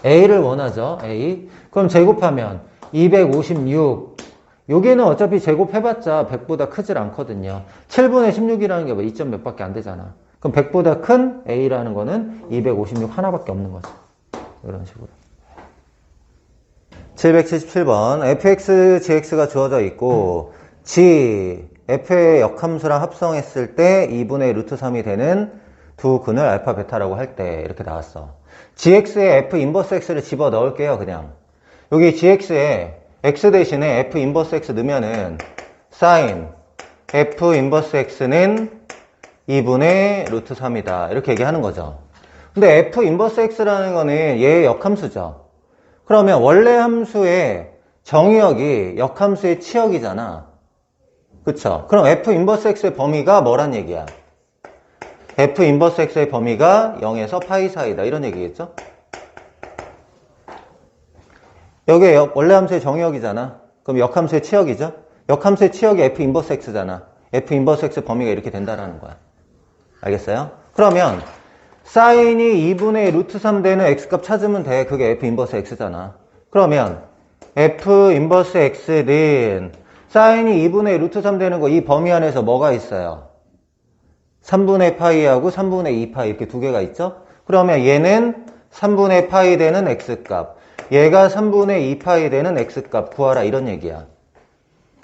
a를 원하죠. a. 그럼 제곱하면 256. 여기는 어차피 제곱해봤자 100보다 크질 않거든요. 7분의 16이라는 게 뭐 2점 몇 밖에 안 되잖아. 그럼 100보다 큰 a라는 거는 256 하나밖에 없는 거죠. 이런 식으로. 777번 fx, gx가 주어져 있고 g, f의 역함수랑 합성했을 때 2분의 루트 3이 되는 두 근을 알파, 베타라고 할 때 이렇게 나왔어. gx에 f 인버스 x를 집어 넣을게요. 그냥 여기 gx에 x 대신에 f 인버스 x 넣으면은 sin f 인버스 x는 2분의 루트 3이다 이렇게 얘기하는 거죠. 근데 f 인버스 x라는 거는 얘의 역함수죠. 그러면 원래 함수의 정의역이 역함수의 치역이잖아. 그쵸? 그럼 f 인버스 x의 범위가 뭐란 얘기야? f 인버스 x의 범위가 0에서 파이 사이다 이런 얘기겠죠? 여기에 원래 함수의 정의역이잖아. 그럼 역함수의 치역이죠? 역함수의 치역이 f 인버스 x잖아. f 인버스 x 범위가 이렇게 된다라는 거야. 알겠어요? 그러면 사인이 2분의 루트 3 되는 x값 찾으면 돼. 그게 f 인버스 x잖아. 그러면 f 인버스 x는 사인이 2분의 루트 3 되는 거 이 범위 안에서 뭐가 있어요? 3분의 파이하고 3분의 2파이 이렇게 두 개가 있죠? 그러면 얘는 3분의 파이 되는 x값, 얘가 3분의 2파이 되는 x값 구하라 이런 얘기야.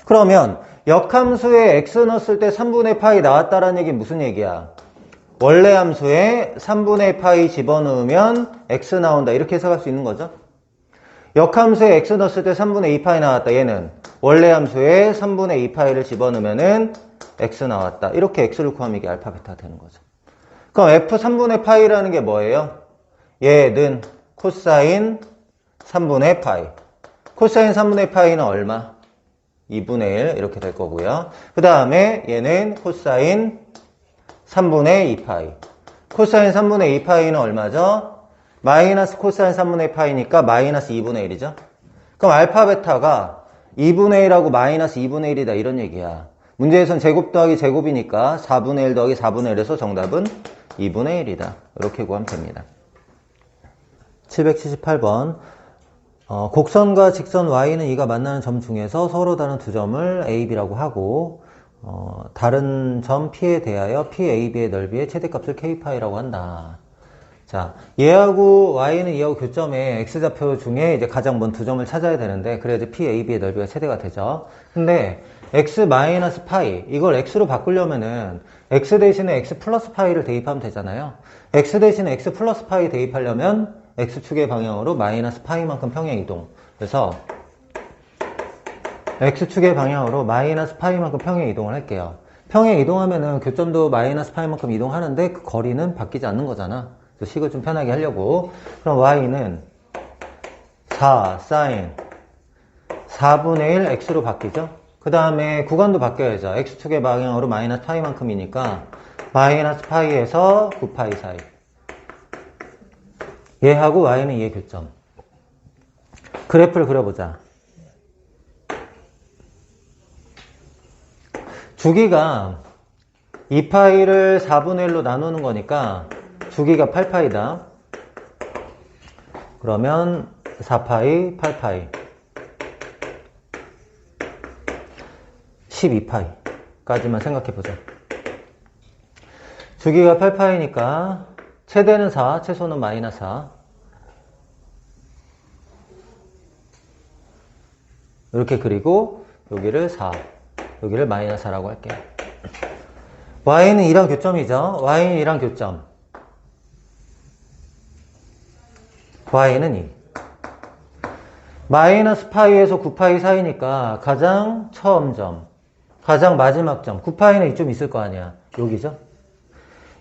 그러면 역함수에 x 넣었을 때 3분의 파이 나왔다라는 얘기는 무슨 얘기야? 원래 함수에 3분의 파이 집어넣으면 x 나온다 이렇게 해석할 수 있는 거죠. 역함수에 x 넣었을 때 3분의 2파이 나왔다. 얘는 원래 함수에 3분의 2파이를 집어넣으면은 x 나왔다. 이렇게 x를 구하면 이게 알파 베타 되는 거죠. 그럼 f 3분의 파이라는 게 뭐예요? 얘는 코사인 3분의 파이. 코사인 3분의 파이는 얼마? 2분의 1 이렇게 될 거고요. 그 다음에 얘는 코사인 3분의 2파이. 코사인 3분의 2파이는 얼마죠? 마이너스 코사인 3분의 파이니까 마이너스 2분의 1이죠. 그럼 알파 베타가 2분의 1하고 마이너스 2분의 1이다 이런 얘기야. 문제에선 제곱 더하기 제곱이니까 4분의 1 더하기 4분의 1에서 정답은 2분의 1이다. 이렇게 구하면 됩니다. 778번 곡선과 직선 y는 이가 만나는 점 중에서 서로 다른 두 점을 a, b라고 하고 다른 점 p에 대하여 p, a, b의 넓이의 최대값을 k파이라고 한다. 자, 얘하고 y는 이하고 교점에 x좌표 중에 이제 가장 먼 두 점을 찾아야 되는데 그래야지 p, a, b의 넓이가 최대가 되죠. 근데 x 마이너스 파이 이걸 x로 바꾸려면은 x 대신에 x 플러스 파이를 대입하면 되잖아요. x 대신에 x 플러스 파이 대입하려면 x축의 방향으로 마이너스 파이만큼 평행 이동. 그래서 x축의 방향으로 마이너스 파이만큼 평행 이동을 할게요. 평행 이동하면은 교점도 마이너스 파이만큼 이동하는데 그 거리는 바뀌지 않는 거잖아. 그래서 식을 좀 편하게 하려고. 그럼 y는 4 사인 4분의 1 x로 바뀌죠. 그 다음에 구간도 바뀌어야죠. x축의 방향으로 마이너스 파이만큼이니까 마이너스 파이에서 9파이 사이. 얘하고 y는 얘 교점. 그래프를 그려보자. 주기가 2파이를 4분의 1로 나누는 거니까 주기가 8파이다. 그러면 4파이, 8파이, 12파이까지만 생각해보자. 주기가 8파이니까 최대는 4, 최소는 마이너스 4. 이렇게 그리고 여기를 4, 여기를 마이너스 4라고 할게요. y는 2랑 교점이죠. y는 2랑 교점. y는 2. 마이너스 파이에서 9파이 사이니까 가장 처음 점, 가장 마지막 점. 9파이는 이쯤 있을 거 아니야. 여기죠.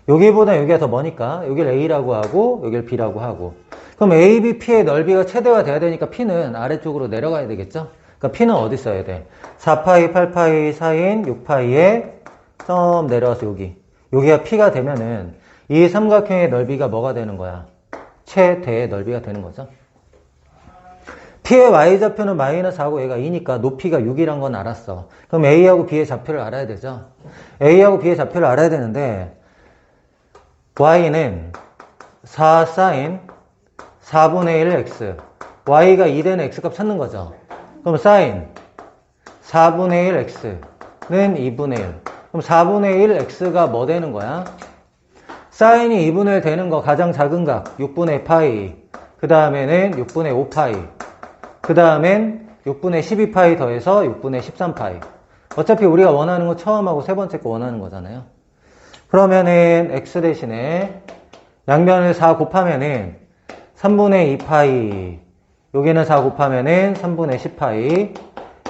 여기보다 여기가 더 머니까 여기를 a라고 하고 여기를 b라고 하고. 그럼 a, b, p의 넓이가 최대화 돼야 되니까 p는 아래쪽으로 내려가야 되겠죠. 그러니까 p는 어디 써야 돼? 4파이, 8파이 사이인 6파이에 점 내려와서 여기가 p가 되면은 이 삼각형의 넓이가 뭐가 되는 거야? 최대의 넓이가 되는 거죠. p의 y좌표는 마이너스 4고 얘가 2니까 높이가 6이란 건 알았어. 그럼 a하고 b의 좌표를 알아야 되죠. a하고 b의 좌표를 알아야 되는데 y는 4 sin 4분의 1 x, y가 2 되는 x값 찾는 거죠. 그럼 sin 4분의 1 x는 2분의 1. 그럼 4분의 1 x가 뭐 되는 거야? 사인이 2분의 1 되는 거 가장 작은 각 6분의 파이, 그 다음에는 6분의 5파이, 그 다음엔 6분의 12파이 더해서 6분의 13파이. 어차피 우리가 원하는 거 처음하고 세 번째 거 원하는 거잖아요. 그러면은 x 대신에 양변을 4 곱하면은 3분의 2파이, 여기는 4 곱하면은 3분의 10파이,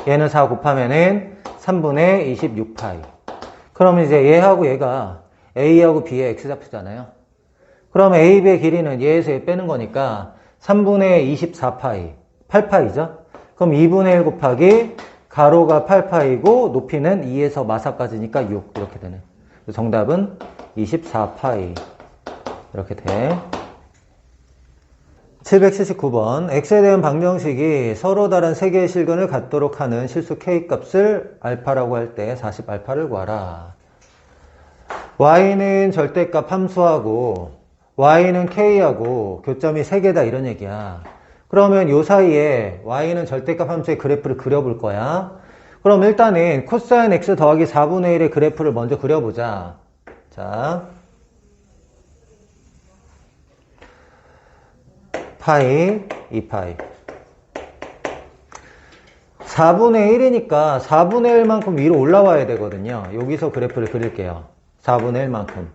얘는 4 곱하면은 3분의 26파이. 그러면 이제 얘하고 얘가 a하고 b의 x좌표잖아요. 그럼 a, b의 길이는 얘에서 얘 빼는 거니까 3분의 24파이, 8파이죠? 그럼 2분의 1 곱하기 가로가 8파이고 높이는 2에서 마사까지니까 6 이렇게 되네. 정답은 24파이 이렇게 돼. 779번 x에 대한 방정식이 서로 다른 세 개의 실근을 갖도록 하는 실수 k값을 알파라고 할 때 40알파를 구하라. y는 절대값 함수하고 y는 k하고 교점이 3개다 이런 얘기야. 그러면 요 사이에 y는 절대값 함수의 그래프를 그려볼 거야. 그럼 일단은 코사인 x 더하기 4분의 1의 그래프를 먼저 그려보자. 자, 파이, 2파이. 4분의 1이니까 4분의 1만큼 위로 올라와야 되거든요. 여기서 그래프를 그릴게요. 4분의 1만큼.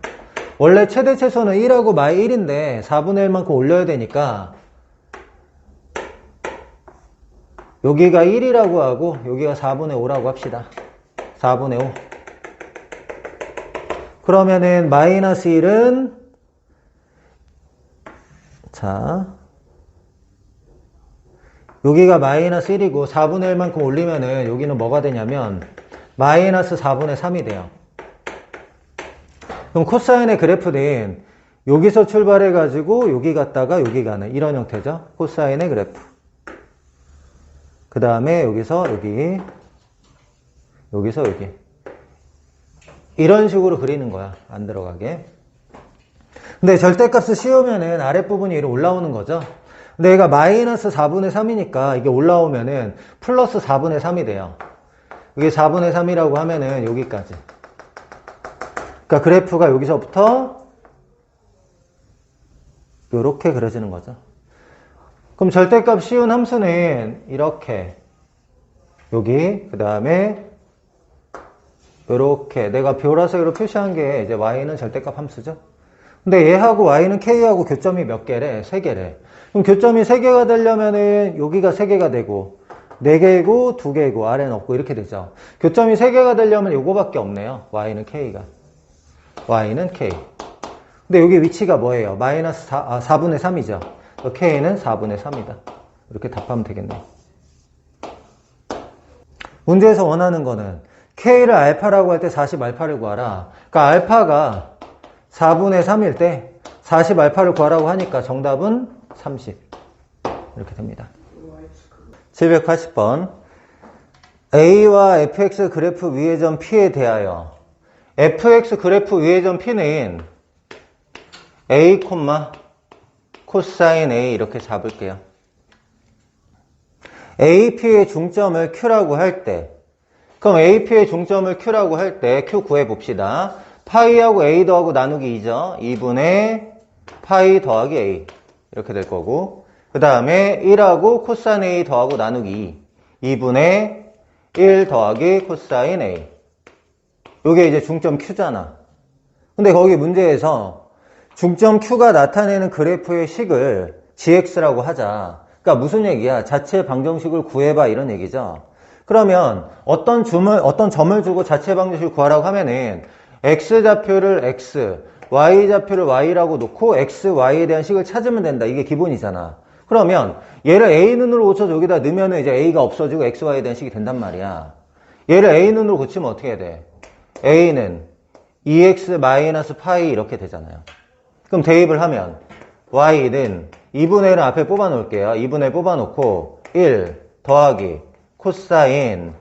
원래 최대 최소는 1하고 마이 1인데 4분의 1만큼 올려야 되니까 여기가 1이라고 하고 여기가 4분의 5라고 합시다. 4분의 5. 그러면은 마이너스 1은 자 여기가 마이너스 1이고 4분의 1만큼 올리면은 여기는 뭐가 되냐면 마이너스 4분의 3이 돼요. 그럼 코사인의 그래프는 여기서 출발해가지고 여기 갔다가 여기 가는 이런 형태죠. 코사인의 그래프. 그 다음에 여기서 여기, 여기서 여기. 이런 식으로 그리는 거야. 안 들어가게. 근데 절대값을 씌우면은 아랫부분이 이렇게 올라오는 거죠. 근데 얘가 마이너스 4분의 3이니까 이게 올라오면은 플러스 4분의 3이 돼요. 이게 4분의 3이라고 하면은 여기까지. 그러니까 그래프가 여기서부터 이렇게 그려지는 거죠. 그럼 절대값 씌운 함수는 이렇게 여기 그 다음에 이렇게 내가 보라색으로 표시한 게 이제 y는 절대값 함수죠. 근데 얘하고 y는 k하고 교점이 몇 개래? 3개래. 그럼 교점이 3개가 되려면은 여기가 3개가 되고 4개고 2개고 아래는 없고 이렇게 되죠. 교점이 3개가 되려면 요거밖에 없네요. y는 k가. y는 k. 근데 여기 위치가 뭐예요? 마이너스 4분의 3이죠. k는 4분의 3이다. 이렇게 답하면 되겠네요. 문제에서 원하는 거는 K를 알파라고 할 때 40 알파를 구하라. 그러니까 알파가 4분의 3일 때 40 알파를 구하라고 하니까 정답은 30. 이렇게 됩니다. 780번. A와 fx 그래프 위의 점 P에 대하여 fx 그래프 위의 점 P는 A, 코사인 A 이렇게 잡을게요. AP의 중점을 Q라고 할 때, 그럼 AP의 중점을 Q라고 할 때 Q 구해봅시다. 파이하고 A 더하고 나누기 2죠. 2분의 파이 더하기 A 이렇게 될 거고, 그 다음에 1하고 코사인 A 더하고 나누기 2, 2분의 1 더하기 코사인 A. 요게 이제 중점 Q잖아. 근데 거기 문제에서 중점 Q가 나타내는 그래프의 식을 gx라고 하자. 그러니까 무슨 얘기야? 자체 방정식을 구해봐 이런 얘기죠. 그러면 어떤 점을 주고 자체 방정식을 구하라고 하면은 x좌표를 x, y좌표를 y라고 놓고 x, y에 대한 식을 찾으면 된다. 이게 기본이잖아. 그러면 얘를 a 눈으로 고쳐서 여기다 넣으면 이제 a가 없어지고 x, y에 대한 식이 된단 말이야. 얘를 a 눈으로 고치면 어떻게 해야 돼? a는 2x 파이 이렇게 되잖아요. 그럼 대입을 하면 y는 2분의 1을 앞에 뽑아 놓을게요. 2분의 1 뽑아 놓고 1 더하기 코사인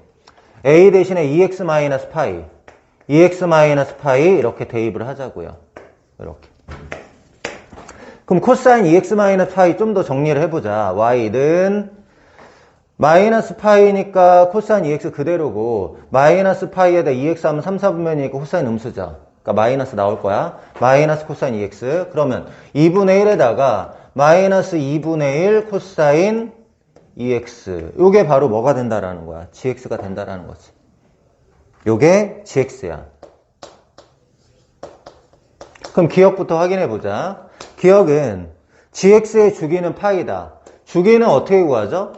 a 대신에 2x 파이 2x 파이 이렇게 대입을 하자고요. 이렇게. 그럼 코사인 2x 파이 좀 더 정리를 해보자. y는 마이너스 파이니까 코사인 2x 그대로고 마이너스 파이에다 2x 하면 3, 4분면이니까 코사인 음수죠. 그러니까 마이너스 나올 거야. 마이너스 코사인 2x. 그러면 2분의 1에다가 마이너스 2분의 1 코사인 2x. 요게 바로 뭐가 된다라는 거야? gx가 된다라는 거지. 요게 gx야. 그럼 기억부터 확인해 보자. 기억은 gx의 주기는 파이다. 주기는 어떻게 구하죠?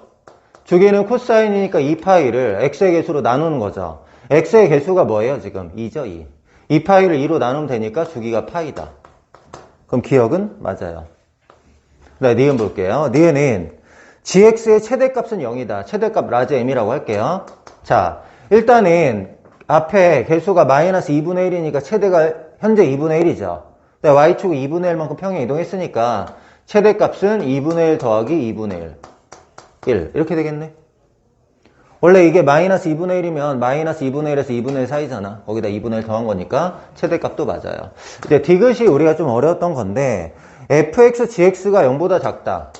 주기는 코사인이니까 2파이를 x의 개수로 나누는 거죠. x의 개수가 뭐예요 지금? 2죠 2. 2파이를 2로 나누면 되니까 주기가 파이다. 그럼 기억은 맞아요. 네, 니은 볼게요. 니은은 gx의 최대값은 0이다. 최대값 라지 m이라고 할게요. 자, 일단은 앞에 개수가 마이너스 2분의 1이니까 최대가 현재 2분의 1이죠. y축이 2분의 1만큼 평행 이동했으니까 최대값은 2분의 1 더하기 2분의 1 이렇게 되겠네. 원래 이게 마이너스 2분의 1이면 마이너스 2분의 1에서 2분의 1 사이잖아. 거기다 2분의 1 더한 거니까 최대값도 맞아요. 이제 디귿이 우리가 좀 어려웠던 건데 fx, gx가 0보다 작다.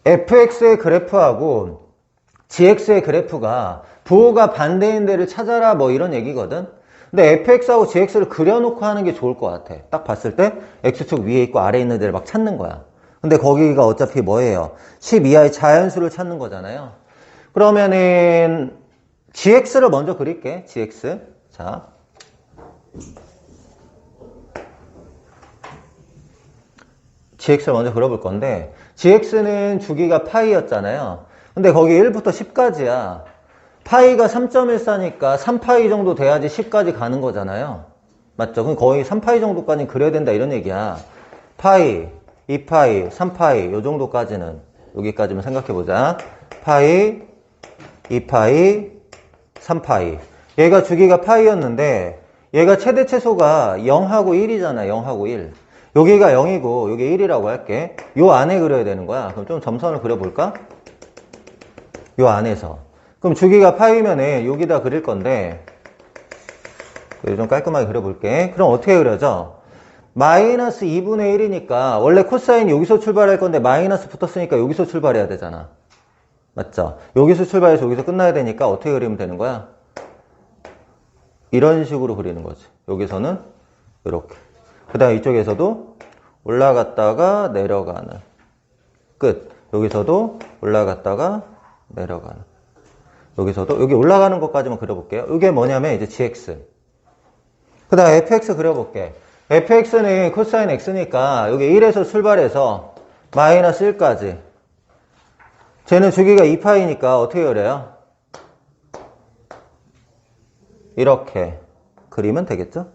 fx의 그래프하고 gx의 그래프가 부호가 반대인 데를 찾아라 뭐 이런 얘기거든. 근데 fx하고 gx를 그려놓고 하는 게 좋을 것 같아. 딱 봤을 때 x축 위에 있고 아래에 있는 데를 막 찾는 거야. 근데 거기가 어차피 뭐예요? 10 이하의 자연수를 찾는 거잖아요. 그러면은 gx를 먼저 그릴게. gx. 자. gx를 먼저 그려볼 건데 gx는 주기가 파이였잖아요. 근데 거기 1부터 10까지야. 파이가 3.14니까 3파이 정도 돼야지 10까지 가는 거잖아요. 맞죠? 그럼 거의 3파이 정도까지는 그려야 된다 이런 얘기야. 파이, 2파이, 3파이 요 정도까지는 여기까지만 생각해보자. 파이, 2파이, 3파이. 얘가 주기가 파이였는데 얘가 최대 최소가 0하고 1이잖아. 0하고 1. 여기가 0이고 여기 1이라고 할게. 요 안에 그려야 되는 거야. 그럼 좀 점선을 그려볼까? 요 안에서. 그럼 주기가 파이면은 여기다 그릴 건데 좀 깔끔하게 그려볼게. 그럼 어떻게 그려져? 마이너스 2분의 1이니까 원래 코사인이 여기서 출발할 건데 마이너스 붙었으니까 여기서 출발해야 되잖아. 맞죠? 여기서 출발해서 여기서 끝나야 되니까 어떻게 그리면 되는 거야? 이런 식으로 그리는 거지. 여기서는 이렇게. 그 다음에 이쪽에서도 올라갔다가 내려가는. 끝. 여기서도 올라갔다가 내려가는. 여기서도 여기 올라가는 것까지만 그려볼게요. 이게 뭐냐면 이제 gx. 그 다음에 fx 그려볼게. fx는 코사인 x니까 여기 1에서 출발해서 마이너스 1까지. 쟤는 주기가 2파이니까 어떻게 그려요? 이렇게 그리면 되겠죠?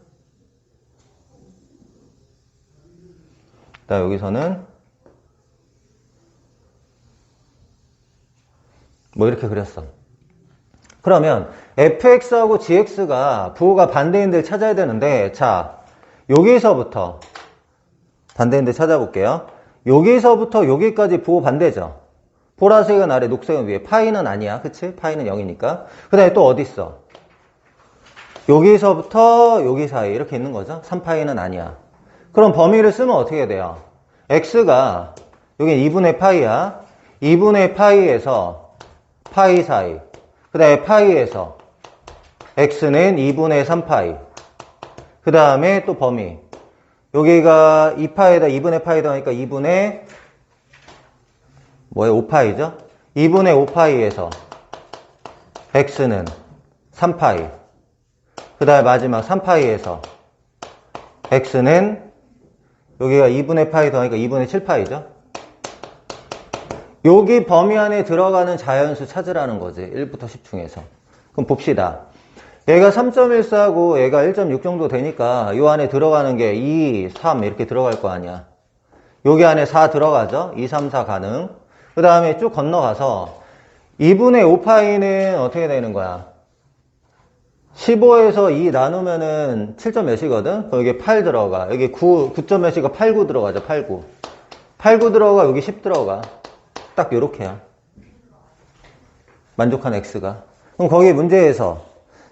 그 다음 여기서는 뭐 이렇게 그렸어. 그러면 fx하고 gx가 부호가 반대인 데를 찾아야 되는데, 자, 여기서부터 반대인 데 찾아볼게요. 여기서부터 여기까지 부호 반대죠. 보라색은 아래, 녹색은 위에. 파이는 아니야. 그치? 파이는 0이니까. 그 다음에 또 어디 있어? 여기서부터 여기 사이 이렇게 있는 거죠. 3파이는 아니야. 그럼 범위를 쓰면 어떻게 돼요? x가 여기 2분의 파이야. 2분의 파이에서 파이 사이. 그 다음에 파이에서 x는 2분의 3파이. 그 다음에 또 범위. 여기가 2파이에다 2분의 파이다 하니까 2분의 뭐예요? 5파이죠? 2분의 5파이에서 x는 3파이. 그 다음에 마지막 3파이에서 x는 여기가 2분의 파이 더하니까 2분의 7파이죠? 여기 범위 안에 들어가는 자연수 찾으라는 거지. 1부터 10 중에서. 그럼 봅시다. 얘가 3.14고 얘가 1.6 정도 되니까 요 안에 들어가는 게 2, 3 이렇게 들어갈 거 아니야. 여기 안에 4 들어가죠? 2, 3, 4 가능. 그 다음에 쭉 건너가서 2분의 5파이는 어떻게 되는 거야? 15에서 2 나누면은 7점 몇이거든? 여기 8 들어가. 여기 9점 몇이가 8, 9 들어가죠. 8, 9. 8, 9 들어가. 여기 10 들어가. 딱 요렇게야. 만족한 x가. 그럼 거기 문제에서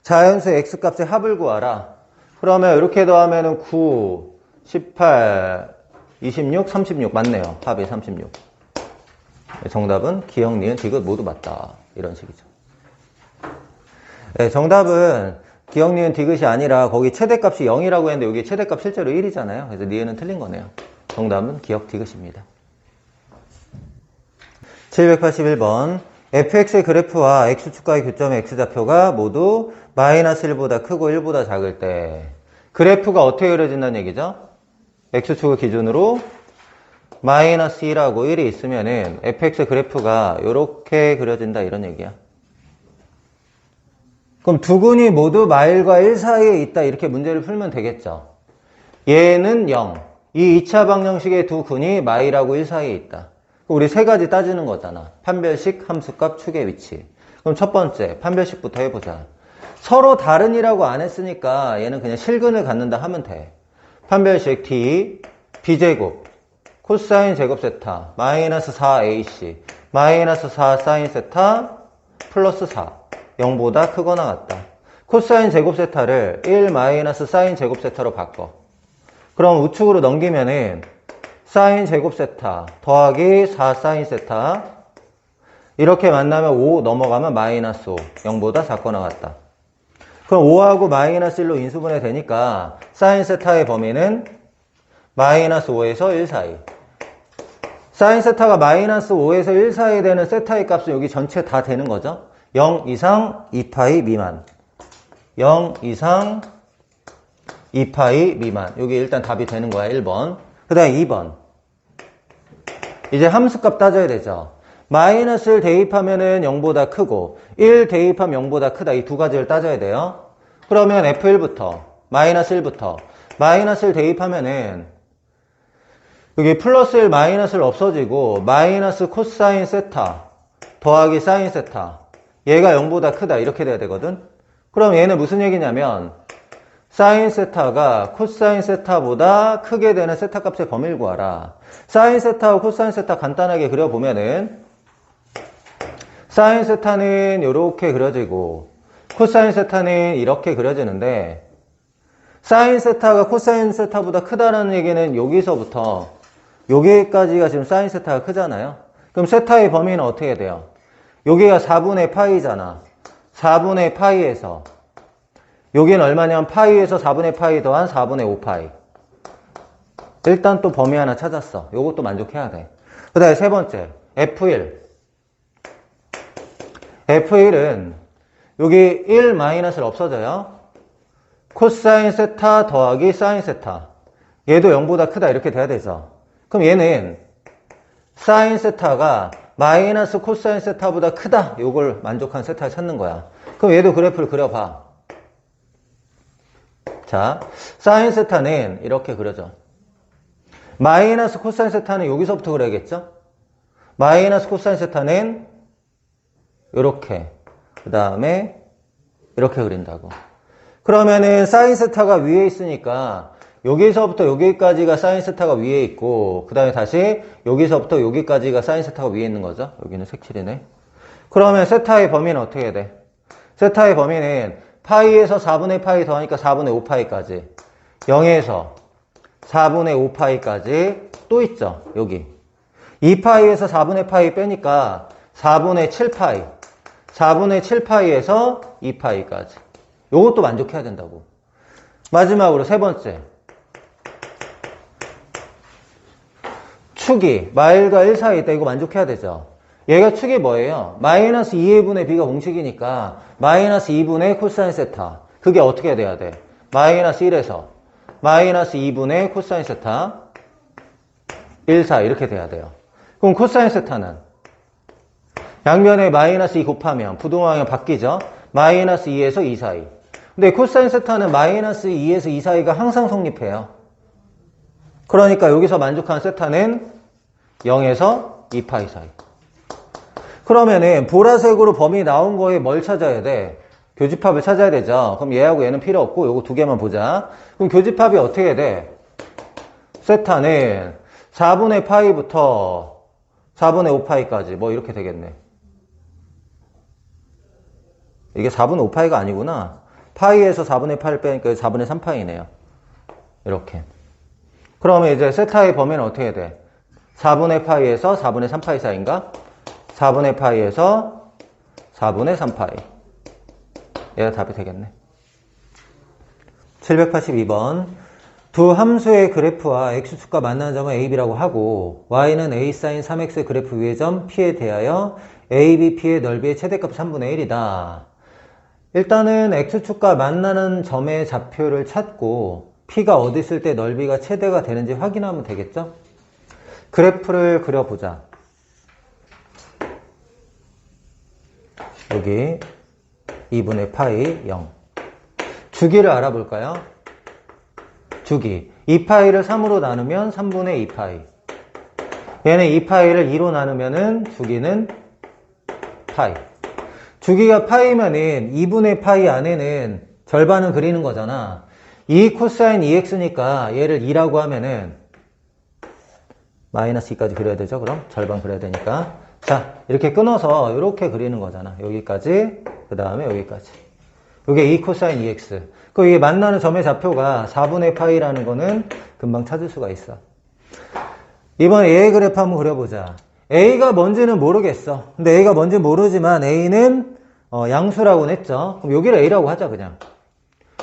자연수 x값의 합을 구하라. 그러면 이렇게 더하면은 9, 18, 26, 36 맞네요. 합이 36. 정답은 기억, 니은, 디귿 모두 맞다. 이런 식이죠. 네, 정답은 기억, 니은, 디귿이 아니라 거기 최대값이 0이라고 했는데 여기 최대값 실제로 1이잖아요. 그래서 니은은 틀린 거네요. 정답은 기억, 디귿입니다. 781번. fx의 그래프와 x축과의 교점의 x좌표가 모두 마이너스 1보다 크고 1보다 작을 때 그래프가 어떻게 그려진다는 얘기죠? x축을 기준으로 마이너스 1하고 1이 있으면은 fx의 그래프가 이렇게 그려진다 이런 얘기야. 그럼 두 근이 모두 마일과 1 사이에 있다 이렇게 문제를 풀면 되겠죠. 얘는 0. 이 2차 방정식의 두 근이 마일하고 1 사이에 있다. 우리 세 가지 따지는 거잖아. 판별식, 함수값, 축의 위치. 그럼 첫 번째 판별식부터 해보자. 서로 다른이라고 안 했으니까 얘는 그냥 실근을 갖는다 하면 돼. 판별식 t b제곱 코사인 제곱 세타 마이너스 4ac 마이너스 4 사인 세타 플러스 4 0보다 크거나 같다. 코사인 제곱 세타를 1 마이너스 사인 제곱 세타로 바꿔. 그럼 우측으로 넘기면은 사인 제곱 세타 더하기 4 사인 세타 이렇게 만나면 5 넘어가면 마이너스 5 0보다 작거나 같다. 그럼 5하고 마이너스 1로 인수분해 되니까 사인 세타의 범위는 마이너스 5에서 1 사이. 사인 세타가 마이너스 5에서 1 사이 되는 세타의 값은 여기 전체 다 되는 거죠. 0 이상 2파이 미만 0 이상 2파이 미만 여기 일단 답이 되는 거야. 1번. 그 다음에 2번. 이제 함수값 따져야 되죠. 마이너스 1 대입하면은 0보다 크고 1 대입하면 0보다 크다. 이 두 가지를 따져야 돼요. 그러면 F1부터 마이너스 1부터 마이너스 1 대입하면은 여기 플러스 1 마이너스 1 없어지고 마이너스 코사인 세타 더하기 사인 세타 얘가 0보다 크다 이렇게 돼야 되거든. 그럼 얘는 무슨 얘기냐면 사인 세타가 코사인 세타보다 크게 되는 세타 값의 범위를 구하라. 사인 세타와 코사인 세타 간단하게 그려보면은 사인 세타는 이렇게 그려지고 코사인 세타는 이렇게 그려지는데 사인 세타가 코사인 세타보다 크다는 얘기는 여기서부터 여기까지가 지금 사인 세타가 크잖아요. 그럼 세타의 범위는 어떻게 돼요? 여기가 4분의 파이잖아. 4분의 파이에서 여기는 얼마냐면 파이에서 4분의 파이 더한 4분의 5파이. 일단 또 범위 하나 찾았어. 요것도 만족해야 돼. 그 다음에 세 번째 F1. F1은 여기 1 마이너스를 없어져요. 코사인 세타 더하기 사인 세타. 얘도 0보다 크다 이렇게 돼야 되죠. 그럼 얘는 사인 세타가 마이너스 코사인 세타보다 크다. 요걸 만족한 세타를 찾는 거야. 그럼 얘도 그래프를 그려봐. 자, 사인 세타는 이렇게 그려져. 마이너스 코사인 세타는 여기서부터 그려야겠죠? 마이너스 코사인 세타는 요렇게. 그 다음에 이렇게 그린다고. 그러면은 사인 세타가 위에 있으니까 여기서부터 여기까지가 사인 세타가 위에 있고 그 다음에 다시 여기서부터 여기까지가 사인 세타가 위에 있는 거죠. 여기는 색칠이네. 그러면 세타의 범위는 어떻게 돼? 세타의 범위는 파이에서 4분의 파이 더하니까 4분의 5파이까지 0에서 4분의 5파이까지 또 있죠. 여기 2파이에서 4분의 파이 빼니까 4분의 7파이 4분의 7파이에서 2파이까지 요것도 만족해야 된다고. 마지막으로 세 번째 축이 마일과 1 사이에 있다. 이거 만족해야 되죠. 얘가 축이 뭐예요? 마이너스 2의 분의 b가 공식이니까 마이너스 2분의 코사인 세타. 그게 어떻게 돼야 돼? 마이너스 1에서 마이너스 2분의 코사인 세타 1, 4 이렇게 돼야 돼요. 그럼 코사인 세타는 양면에 마이너스 2 곱하면 부동항이 바뀌죠. 마이너스 2에서 2 사이. 근데 코사인 세타는 마이너스 2에서 2 사이가 항상 성립해요. 그러니까 여기서 만족하는 세타는 0에서 2파이 사이. 그러면은 보라색으로 범위 나온 거에 뭘 찾아야 돼? 교집합을 찾아야 되죠. 그럼 얘하고 얘는 필요 없고 요거 두 개만 보자. 그럼 교집합이 어떻게 돼? 세타는 4분의 파이부터 4분의 5파이까지 뭐 이렇게 되겠네. 이게 4분의 5파이가 아니구나. 파이에서 4분의 8을 빼니까 4분의 3파이네요. 이렇게. 그러면 이제 세타의 범위는 어떻게 돼? 4분의 파이에서 4분의 3파이 사이인가? 4분의 파이에서 4분의 3파이. 얘가 답이 되겠네. 782번. 두 함수의 그래프와 x축과 만나는 점은 a, b라고 하고 y는 a sin 3x 그래프 위의 점 p에 대하여 a, b, p의 넓이의 최대값 3분의 1이다. 일단은 x축과 만나는 점의 좌표를 찾고 p가 어디 있을 때 넓이가 최대가 되는지 확인하면 되겠죠? 그래프를 그려보자. 여기 2분의 파이 0. 주기를 알아볼까요? 주기. 2파이를 3으로 나누면 3분의 2파이. 얘는 2파이를 2로 나누면은 주기는 파이. 주기가 파이면은 2분의 파이 안에는 절반은 그리는 거잖아. 2 코사인 2x니까 얘를 2라고 하면은 마이너스 2까지 그려야 되죠. 그럼 절반 그려야 되니까. 자, 이렇게 끊어서 이렇게 그리는 거잖아. 여기까지, 그 다음에 여기까지. 이게 2 코사인 2x. 그 이게 만나는 점의 좌표가 4분의 파이라는 거는 금방 찾을 수가 있어. 이번에 A 그래프 한번 그려보자. A가 뭔지는 모르겠어. 근데 A가 뭔지 모르지만 A는 양수라고는 했죠. 그럼 여기를 A라고 하자 그냥.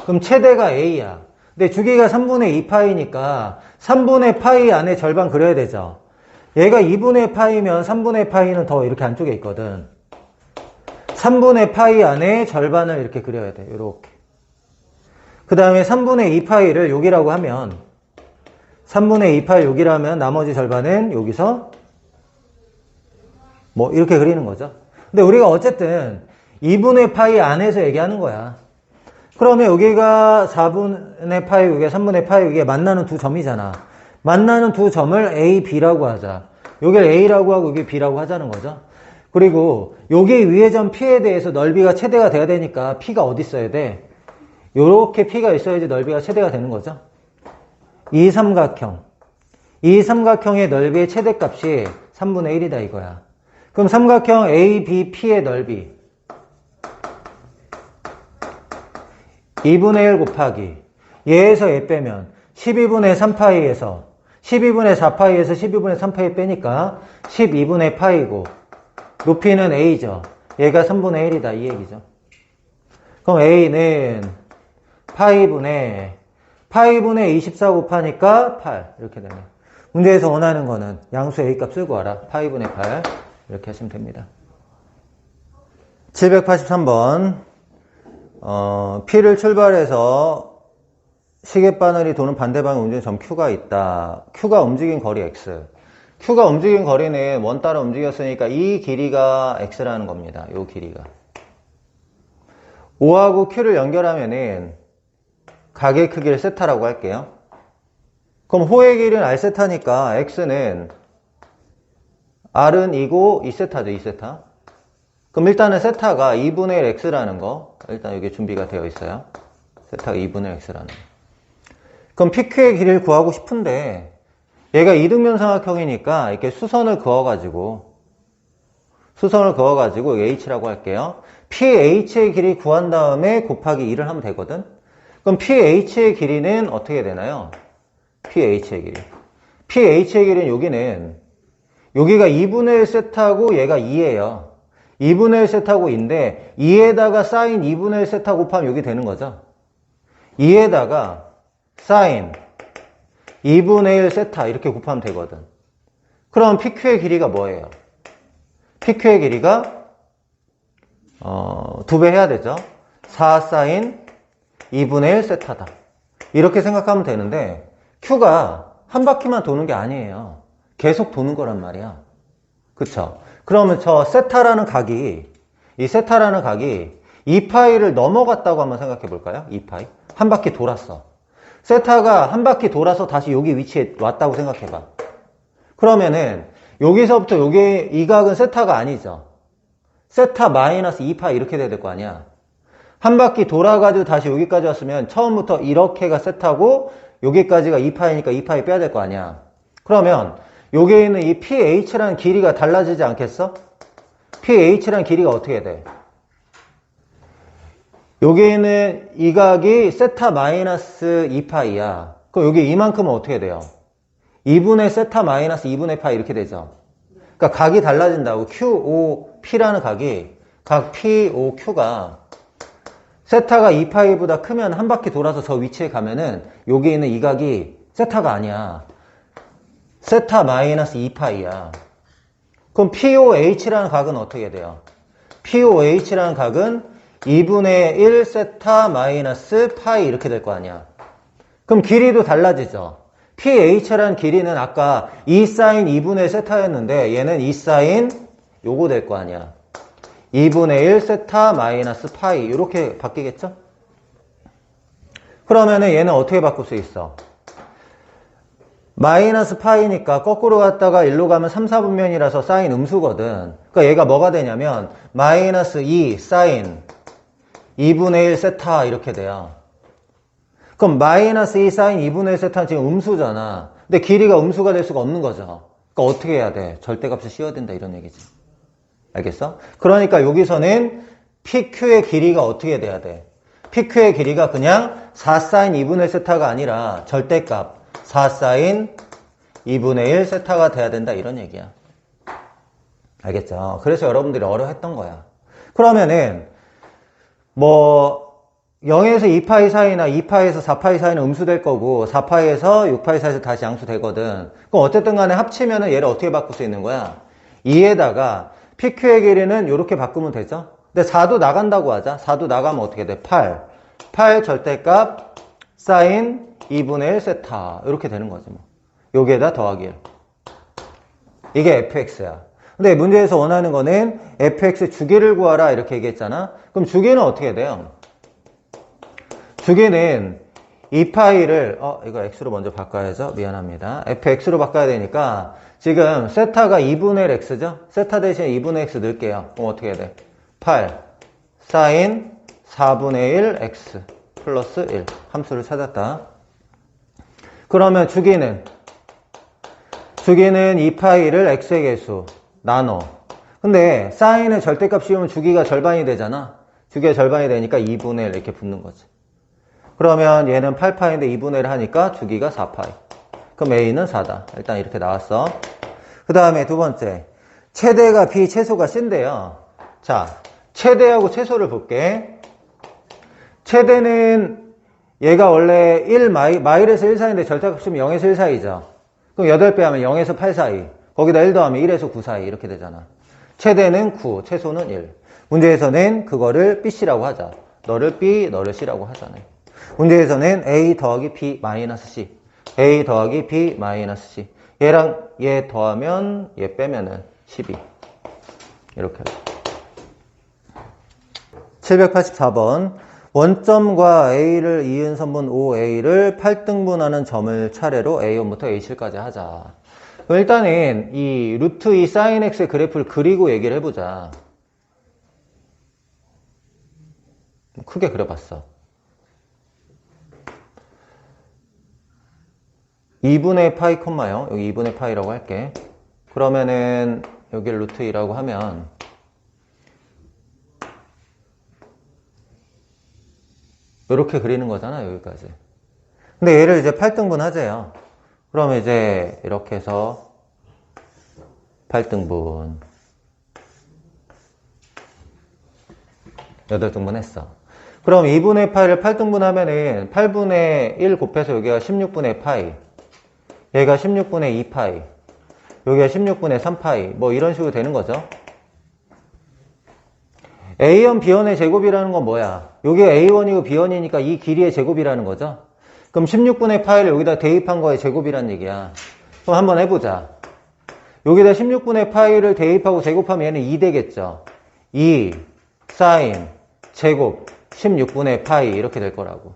그럼 최대가 A야. 근데 주기가 3분의 2파이니까 3분의 파이 안에 절반 그려야 되죠. 얘가 2분의 파이면 3분의 파이는 더 이렇게 안쪽에 있거든. 3분의 파이 안에 절반을 이렇게 그려야 돼. 이렇게. 그 다음에 3분의 2파이를 여기라고 하면 3분의 2파이 여기라면 나머지 절반은 여기서 뭐 이렇게 그리는 거죠. 근데 우리가 어쨌든 2분의 파이 안에서 얘기하는 거야. 그러면 여기가 4분의 파이, 여기가 3분의 파이, 여기가 만나는 두 점이잖아. 만나는 두 점을 A, B라고 하자. 여기를 A라고 하고 여기 B라고 하자는 거죠. 그리고 여기 위의 점 P에 대해서 넓이가 최대가 돼야 되니까 P가 어디 있어야 돼? 요렇게 P가 있어야지 넓이가 최대가 되는 거죠. 이 삼각형. 이 삼각형의 넓이의 최대값이 3분의 1이다 이거야. 그럼 삼각형 ABP의 넓이 2분의 1 곱하기 얘에서 얘 빼면 12분의 3파이에서 12분의 4파이에서 12분의 3파이 빼니까 12분의 파이고 높이는 A죠. 얘가 3분의 1이다 이 얘기죠. 그럼 A는 파이분의 24 곱하니까 8 이렇게 되네. 문제에서 원하는 거는 양수 A값 쓰고 와라. 파이분의 8 이렇게 하시면 됩니다. 783번 P를 출발해서 시계바늘이 도는 반대 방향 움직이는 점 Q가 있다. Q가 움직인 거리 X. Q가 움직인 거리는 원 따라 움직였으니까 이 길이가 X라는 겁니다. 이 길이가. O하고 Q를 연결하면은 각의 크기를 세타라고 할게요. 그럼 호의 길이는 R세타니까 X는 R은 2고 2세타죠. 2세타. 그럼 일단은 세타가 2분의 1 x라는 거 일단 여기 준비가 되어 있어요. 세타가 2분의 1 x라는 거. 그럼 PQ의 길이를 구하고 싶은데 얘가 이등변삼각형이니까 이렇게 수선을 그어가지고 h라고 할게요. PH의 길이 구한 다음에 곱하기 2를 하면 되거든. 그럼 PH의 길이는 어떻게 되나요? PH의 길이는 여기가 2분의 1 세타고 얘가 2예요. 2분의 1 세타고 2인데 2에다가 사인 2분의 1 세타 곱하면 여기 되는 거죠. 2에다가 사인 2분의 1 세타 이렇게 곱하면 되거든. 그럼 PQ의 길이가 뭐예요? PQ의 길이가 2배 해야 되죠. 4 사인 2분의 1 세타다. 이렇게 생각하면 되는데 Q가 한 바퀴만 도는 게 아니에요. 계속 도는 거란 말이야. 그쵸? 그러면 저 세타라는 각이 이 세타라는 각이 2파이를 넘어갔다고 한번 생각해 볼까요? 2파이. 한 바퀴 돌았어. 세타가 한 바퀴 돌아서 다시 여기 위치에 왔다고 생각해 봐. 그러면은 여기서부터 여기 이 각은 세타가 아니죠. 세타 마이너스 2파이 이렇게 돼야 될 거 아니야. 한 바퀴 돌아가지고 다시 여기까지 왔으면 처음부터 이렇게가 세타고 여기까지가 2파이니까 2파이 빼야 될 거 아니야. 그러면 여기에 있는 이 PH라는 길이가 달라지지 않겠어? PH라는 길이가 어떻게 돼? 여기에 있는 이 각이 세타 마이너스 2파이야. 그럼 여기 이만큼은 어떻게 돼요? 2분의 세타 마이너스 2분의 파이 이렇게 되죠. 그러니까 각이 달라진다고. QOP라는 각이 각 POQ가 세타가 2파이보다 크면 한 바퀴 돌아서 저 위치에 가면은 여기 있는 이 각이 세타가 아니야. 세타 마이너스 2파이야. 그럼 POH라는 각은 어떻게 돼요? POH라는 각은 2분의 1 세타 마이너스 파이 이렇게 될 거 아니야. 그럼 길이도 달라지죠. PH라는 길이는 아까 2 사인 2분의 세타였는데 얘는 2 사인 요거 될 거 아니야. 2분의 1 세타 마이너스 파이 이렇게 바뀌겠죠? 그러면은 얘는 어떻게 바꿀 수 있어? 마이너스 파이니까 거꾸로 갔다가 일로 가면 3, 4분면이라서 사인 음수거든. 그러니까 얘가 뭐가 되냐면 마이너스 2 사인 2분의 1 세타 이렇게 돼요. 그럼 마이너스 2 사인 2분의 1 세타는 지금 음수잖아. 근데 길이가 음수가 될 수가 없는 거죠. 그러니까 어떻게 해야 돼? 절대값을 씌워야 된다 이런 얘기지. 알겠어? 그러니까 여기서는 PQ의 길이가 어떻게 돼야 돼? PQ의 길이가 그냥 4 사인 2분의 1 세타가 아니라 절대값 4 사인 2분의 1 세타가 돼야 된다 이런 얘기야. 알겠죠? 그래서 여러분들이 어려워했던 거야. 그러면은 뭐 0에서 2파이 사이나 2파이에서 4파이 사이는 음수될 거고 4파이에서 6파이 사이에서 다시 양수되거든. 그럼 어쨌든 간에 합치면은 얘를 어떻게 바꿀 수 있는 거야? 2에다가 PQ의 길이는 이렇게 바꾸면 되죠? 근데 4도 나간다고 하자. 4도 나가면 어떻게 돼? 8 절대값 사인 2분의 1 세타 이렇게 되는 거지 뭐. 여기에다 더하기 1. 이게 fx야. 근데 문제에서 원하는 거는 fx 주기를 구하라 이렇게 얘기했잖아. 그럼 주기는 어떻게 돼요? 주기는 2파이를 이거 x로 먼저 바꿔야죠. 미안합니다. fx로 바꿔야 되니까 지금 세타가 2분의 1 x죠. 세타 대신에 2분의 x 넣을게요. 그럼 어떻게 해야 돼? 8 사인 4분의 1 x 플러스 1 함수를 찾았다. 그러면 주기는 2파이를 x의 개수 나눠. 근데 사인의 절대값 씌우면 주기가 절반이 되잖아. 주기가 절반이 되니까 2분의 1 이렇게 붙는 거지. 그러면 얘는 8파이인데 2분의 1 하니까 주기가 4파이. 그럼 a는 4다. 일단 이렇게 나왔어. 그 다음에 두 번째. 최대가 b, 최소가 c인데요. 자, 최대하고 최소를 볼게. 최대는 얘가 원래 1마일에서 1 사이인데 절대값이면 0에서 1 사이죠. 그럼 8배 하면 0에서 8 사이. 거기다 1 더하면 1에서 9 사이 이렇게 되잖아. 최대는 9, 최소는 1. 문제에서는 그거를 BC라고 하자. 너를 B, 너를 C라고 하잖아요. 문제에서는 A 더하기 B 마이너스 C. A 더하기 B 마이너스 C. 얘랑 얘 더하면 얘 빼면은 12. 이렇게 하죠. 784번. 원점과 A를 이은 선분 OA를 8등분하는 점을 차례로 A1부터 A7까지 하자. 그럼 일단은 이 루트 2 sin X의 그래프를 그리고 얘기를 해보자. 크게 그려봤어. 2분의 파이 콤마요. 여기 2분의 파이라고 할게. 그러면은 여기 루트 2라고 하면 이렇게 그리는 거잖아, 여기까지. 근데 얘를 이제 8등분 하재요. 그러면 이제 이렇게 해서 8등분 8등분 했어. 그럼 2분의 파이를 8등분 하면은 8분의 1 곱해서 여기가 16분의 파이, 얘가 16분의 2파이, 여기가 16분의 3파이, 뭐 이런 식으로 되는 거죠. A1, B1의 제곱이라는 건 뭐야? 여기가 A1이고 B1이니까 이 길이의 제곱이라는 거죠. 그럼 16분의 파이를 여기다 대입한 거의 제곱이란 얘기야. 그럼 한번 해보자. 여기다 16분의 파이를 대입하고 제곱하면 얘는 2 되겠죠. 2 사인 제곱 16분의 파이 이렇게 될 거라고.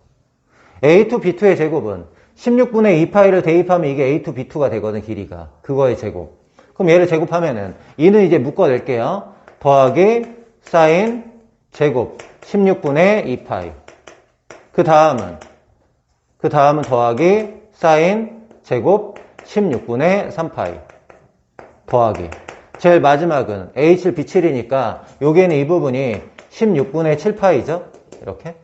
A2, B2의 제곱은 16분의 2파이를 대입하면 이게 A2, B2가 되거든, 길이가. 그거의 제곱. 그럼 얘를 제곱하면은 2는 이제 묶어낼게요. 더하기 사인 제곱 16분의 2파이. 그 다음은 더하기 사인 제곱 16분의 3파이. 더하기. 제일 마지막은 A7, B7이니까 여기에는 이 부분이 16분의 7파이죠? 이렇게.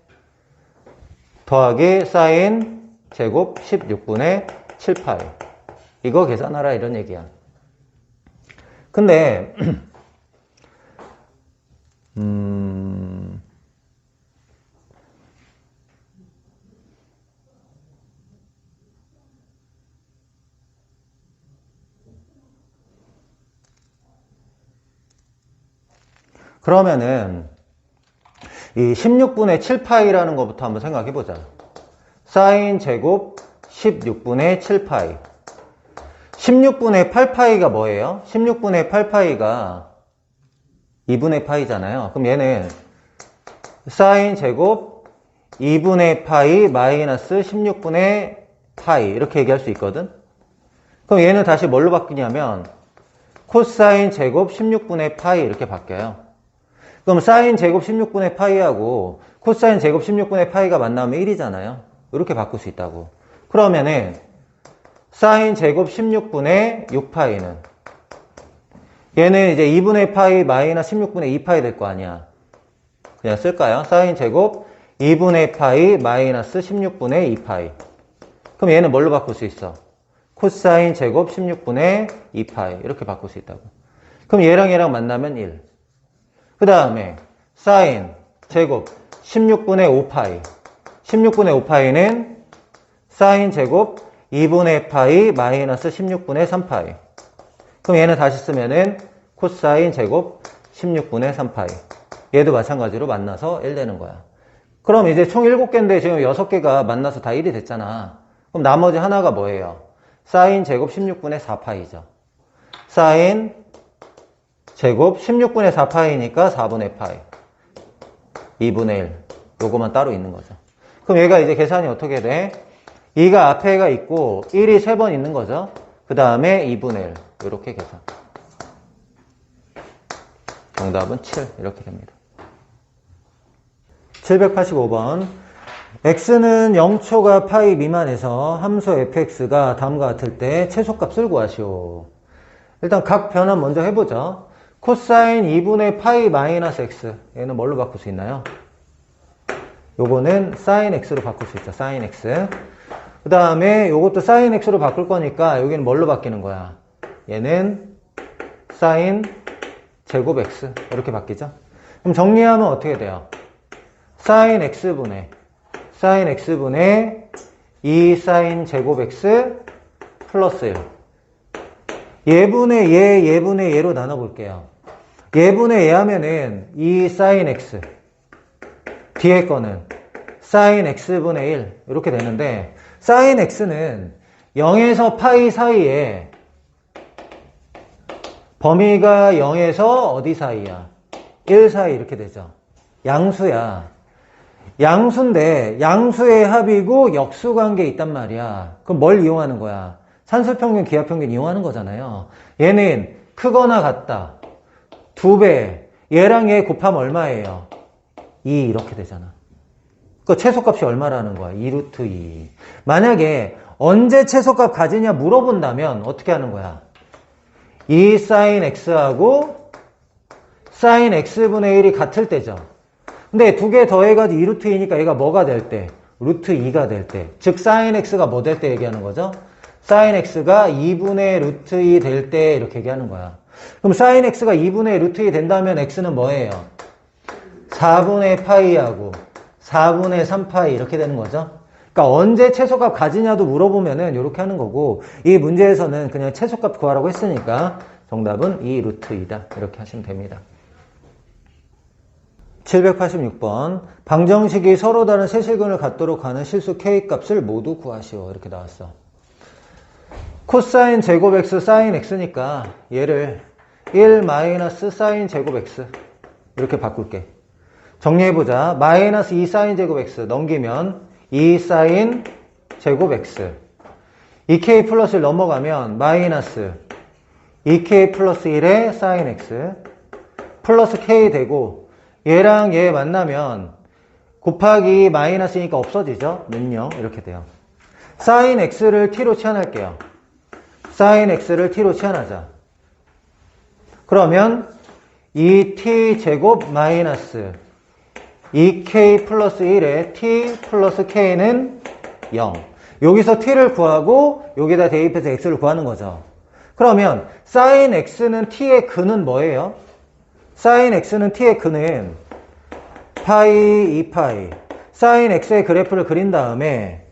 더하기 사인 제곱 16분의 7파이. 이거 계산하라 이런 얘기야. 근데 그러면은 이 16분의 7파이라는 것부터 한번 생각해 보자. 사인 제곱 16분의 7파이. 16분의 8파이가 뭐예요? 16분의 8파이가 2분의 파이잖아요. 그럼 얘는 사인 제곱 2분의 파이 마이너스 16분의 파이 이렇게 얘기할 수 있거든. 그럼 얘는 다시 뭘로 바뀌냐면 코사인 제곱 16분의 파이 이렇게 바뀌어요. 그럼 사인 제곱 16분의 파이하고 코사인 제곱 16분의 파이가 만나면 1이잖아요. 이렇게 바꿀 수 있다고. 그러면은 사인 제곱 16분의 6파이는 얘는 이제 2분의 파이 마이너스 16분의 2파이 될 거 아니야. 그냥 쓸까요? 사인 제곱 2분의 파이 마이너스 16분의 2파이. 그럼 얘는 뭘로 바꿀 수 있어? 코사인 제곱 16분의 2파이 이렇게 바꿀 수 있다고. 그럼 얘랑 만나면 1. 그 다음에 사인 제곱 16분의 5파이. 16분의 5파이는 사인 제곱 2분의 파이 마이너스 16분의 3파이. 그럼 얘는 다시 쓰면은 코사인 제곱 16분의 3파이. 얘도 마찬가지로 만나서 1 되는 거야. 그럼 이제 총 7개인데 지금 6개가 만나서 다 1이 됐잖아. 그럼 나머지 하나가 뭐예요? 사인 제곱 16분의 4파이죠. 사인 제곱 16분의 4파이니까 4분의 파이. 2분의 1. 요거만 따로 있는 거죠. 그럼 얘가 이제 계산이 어떻게 돼? 2가 앞에가 있고 1이 3번 있는 거죠. 그 다음에 2분의 1. 이렇게 계산. 정답은 7. 이렇게 됩니다. 785번. x는 0초가 파이 미만에서 함수 fx가 다음과 같을 때 최소값을 구하시오. 일단 각 변환 먼저 해보죠. 코사인 2분의 파이 마이너스 x. 얘는 뭘로 바꿀 수 있나요? 요거는 사인 x로 바꿀 수 있죠. 사인 x. 그 다음에 요것도 사인 x로 바꿀 거니까 여기는 뭘로 바뀌는 거야? 얘는 사인 제곱 x. 이렇게 바뀌죠. 그럼 정리하면 어떻게 돼요? 사인 x분의 2 사인 제곱 x 플러스 1. 얘분의 얘로 나눠볼게요. 얘분의 얘 하면은 2 사인 x. 뒤에 거는 사인 x분의 1. 이렇게 되는데, 사인 x는 0에서 파이 사이에 범위가 0에서 어디 사이야? 1 사이 이렇게 되죠. 양수야. 양수인데 양수의 합이고 역수관계 있단 말이야. 그럼 뭘 이용하는 거야? 산수평균, 기하평균 이용하는 거잖아요. 얘는 크거나 같다. 2배. 얘랑 얘 곱하면 얼마예요? 2 이렇게 되잖아. 그 최소값이 얼마라는 거야? 2루트 2. 만약에 언제 최소값 가지냐 물어본다면 어떻게 하는 거야? 2 sin x하고 sin x분의 1이 같을 때죠. 근데 두 개 더해가지고 2루트 2니까 얘가 뭐가 될 때? 루트 2가 될 때. 즉 sin x가 뭐 될 때 얘기하는 거죠? sin x가 2분의 루트 2 될 때 이렇게 얘기하는 거야. 그럼 sin x가 2분의 루트 2 된다면 x는 뭐예요? 4분의 파이하고 4분의 3파이 이렇게 되는 거죠. 그러니까 언제 최소값 가지냐도 물어보면은 이렇게 하는 거고, 이 문제에서는 그냥 최소값 구하라고 했으니까 정답은 2 루트 2다 이렇게 하시면 됩니다. 786번 방정식이 서로 다른 세실근을 갖도록 하는 실수 k값을 모두 구하시오 이렇게 나왔어. 코사인 제곱 x 사인 x니까 얘를 1 마이너스 사인 제곱 x 이렇게 바꿀게. 정리해보자. 마이너스 2 사인 제곱 x 넘기면 2 사인 제곱 x 2k 플러스 1 넘어가면 마이너스 2k 플러스 1의 사인 x 플러스 k 되고, 얘랑 얘 만나면 곱하기 마이너스니까 없어지죠. 는요 이렇게 돼요. 사인 x를 t로 치환할게요. 사인 x를 t로 치환하자. 그러면 2t 제곱 마이너스 2k 플러스 1에 t 플러스 k는 0. 여기서 t를 구하고 여기다 대입해서 x를 구하는 거죠. 그러면 sin x는 t의 근은 뭐예요? sin x는 t의 근은 파이 2파이. sin x의 그래프를 그린 다음에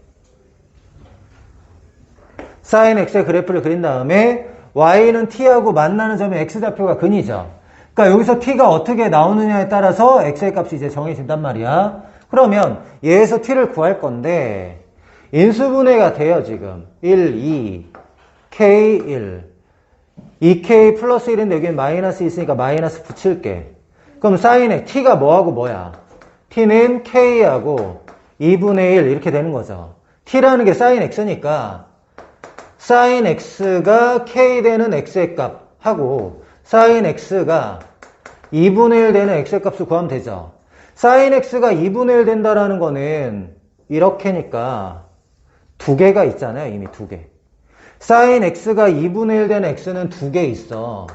sin x의 그래프를 그린 다음에 y는 t하고 만나는 점의 x좌표가 근이죠. 그러니까 여기서 t가 어떻게 나오느냐에 따라서 x의 값이 이제 정해진단 말이야. 그러면 얘에서 t를 구할 건데 인수분해가 돼요 지금. 1, 2, k, 1. 2k 플러스 1인데 여기는 마이너스 있으니까 마이너스 붙일게. 그럼 사인에 t가 뭐하고 뭐야? t는 k하고 2분의 1 이렇게 되는 거죠. t라는 게 sin x니까 sin x가 k 되는 x의 값 하고 sin x가 2분의 1 되는 x의 값을 구하면 되죠. sin x가 2분의 1 된다라는 거는 이렇게니까 두 개가 있잖아요. 이미 두 개. sin x가 2분의 1 되는 x는 두 개 있어.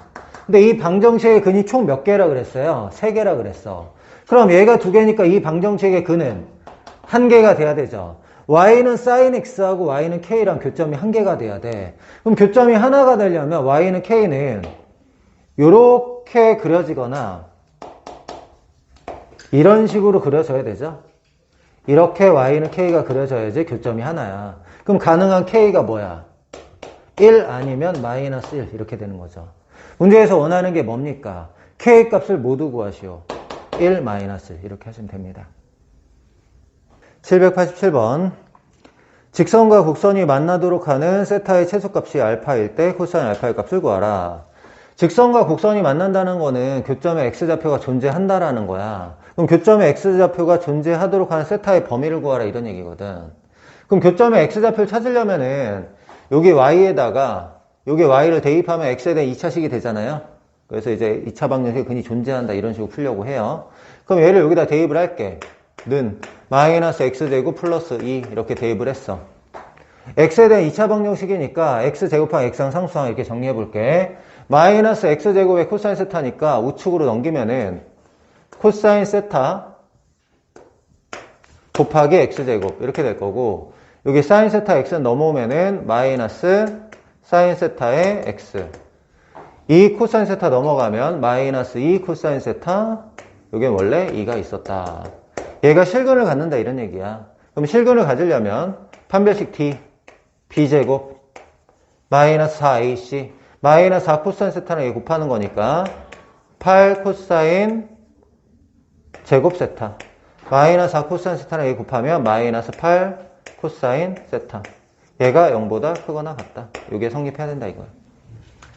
근데 이 방정식의 근이 총 몇 개라 그랬어요? 세 개라 그랬어. 그럼 얘가 두 개니까 이 방정식의 근은 한 개가 돼야 되죠. y는 sin x하고 y는 k랑 교점이 한 개가 돼야 돼. 그럼 교점이 하나가 되려면 y는 k는 이렇게 그려지거나 이런 식으로 그려져야 되죠. 이렇게 y는 k가 그려져야지 교점이 하나야. 그럼 가능한 k가 뭐야? 1 아니면 마이너스 1 이렇게 되는 거죠. 문제에서 원하는 게 뭡니까? k 값을 모두 구하시오. 1 마이너스 1 이렇게 하시면 됩니다. 787번 직선과 곡선이 만나도록 하는 세타의 최소값이 알파일 때 코사인 알파의 값을 구하라. 직선과 곡선이 만난다는 거는 교점에 x좌표가 존재한다라는 거야. 그럼 교점에 x좌표가 존재하도록 하는 세타의 범위를 구하라 이런 얘기거든. 그럼 교점에 x좌표를 찾으려면은 여기 y에다가 여기 y를 대입하면 x에 대한 2차식이 되잖아요. 그래서 이제 2차 방정식의 근이 존재한다 이런 식으로 풀려고 해요. 그럼 얘를 여기다 대입을 할게. 는 마이너스 x제곱 플러스 2 이렇게 대입을 했어. x에 대한 2차 방정식이니까 x제곱항 x항 상수항 이렇게 정리해 볼게. 마이너스 x제곱의 코사인 세타니까 우측으로 넘기면은 코사인 세타 곱하기 x제곱 이렇게 될 거고, 여기 사인 세타 x는 넘어오면은 마이너스 사인 세타의 x. 이 코사인 세타 넘어가면 마이너스 2 코사인 세타. 여기 원래 2가 있었다. 얘가 실근을 갖는다 이런 얘기야. 그럼 실근을 가지려면 판별식 d b제곱 마이너스 4ac 마이너스 4 코사인 세타랑 얘 곱하는 거니까 8 코사인 제곱 세타 마이너스 4 코사인 세타랑 얘 곱하면 마이너스 8 코사인 세타. 얘가 0보다 크거나 같다. 이게 성립해야 된다 이거야.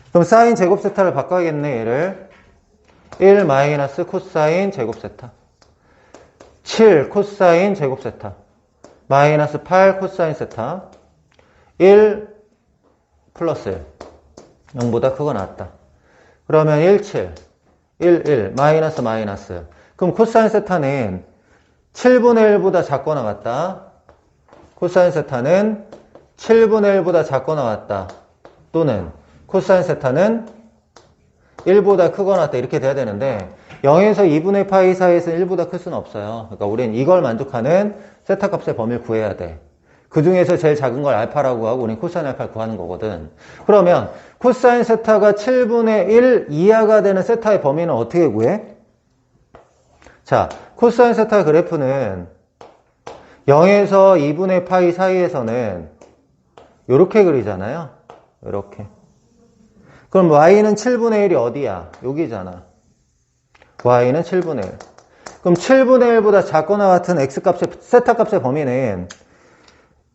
그럼 사인 제곱 세타를 바꿔야겠네. 얘를 1 마이너스 코사인 제곱 세타 7 코사인 제곱 세타 마이너스 8 코사인 세타 1 플러스 1 0보다 크거나 같다. 그러면 1, 7 1, 1 마이너스 마이너스. 그럼 코사인 세타는 7분의 1보다 작거나 같다. 코사인 세타는 7분의 1보다 작거나 같다. 또는 코사인 세타는 1보다 크거나 같다. 이렇게 돼야 되는데 0에서 2분의 파이 사이에서 1보다 클 수는 없어요. 그러니까 우린 이걸 만족하는 세타 값의 범위를 구해야 돼. 그 중에서 제일 작은 걸 알파라고 하고 우린 코사인 알파를 구하는 거거든. 그러면 코사인 세타가 7분의 1 이하가 되는 세타의 범위는 어떻게 구해? 자, 코사인 세타 그래프는 0에서 2분의 파이 사이에서는 이렇게 그리잖아요. 이렇게. 그럼 y는 7분의 1이 어디야? 여기잖아. y는 7분의 1. 그럼 7분의 1보다 작거나 같은 x값의 세타 값의 범위는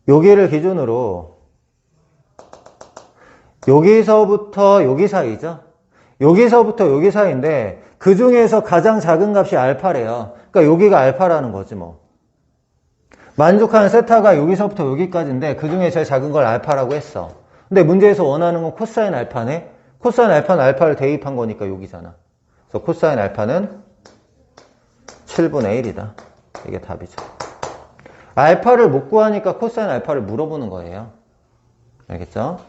여기를 기준으로 여기서부터 여기 사이죠. 여기서부터 여기 사이인데 그 중에서 가장 작은 값이 알파래요. 그러니까 여기가 알파라는 거지 뭐. 만족하는 세타가 여기서부터 여기까지인데 그 중에 제일 작은 걸 알파라고 했어. 근데 문제에서 원하는 건 코사인 알파네. 코사인 알파는 알파를 대입한 거니까 여기잖아. 그래서 코사인 알파는 7분의 1이다. 이게 답이죠. 알파를 못 구하니까 코사인 알파를 물어보는 거예요. 알겠죠?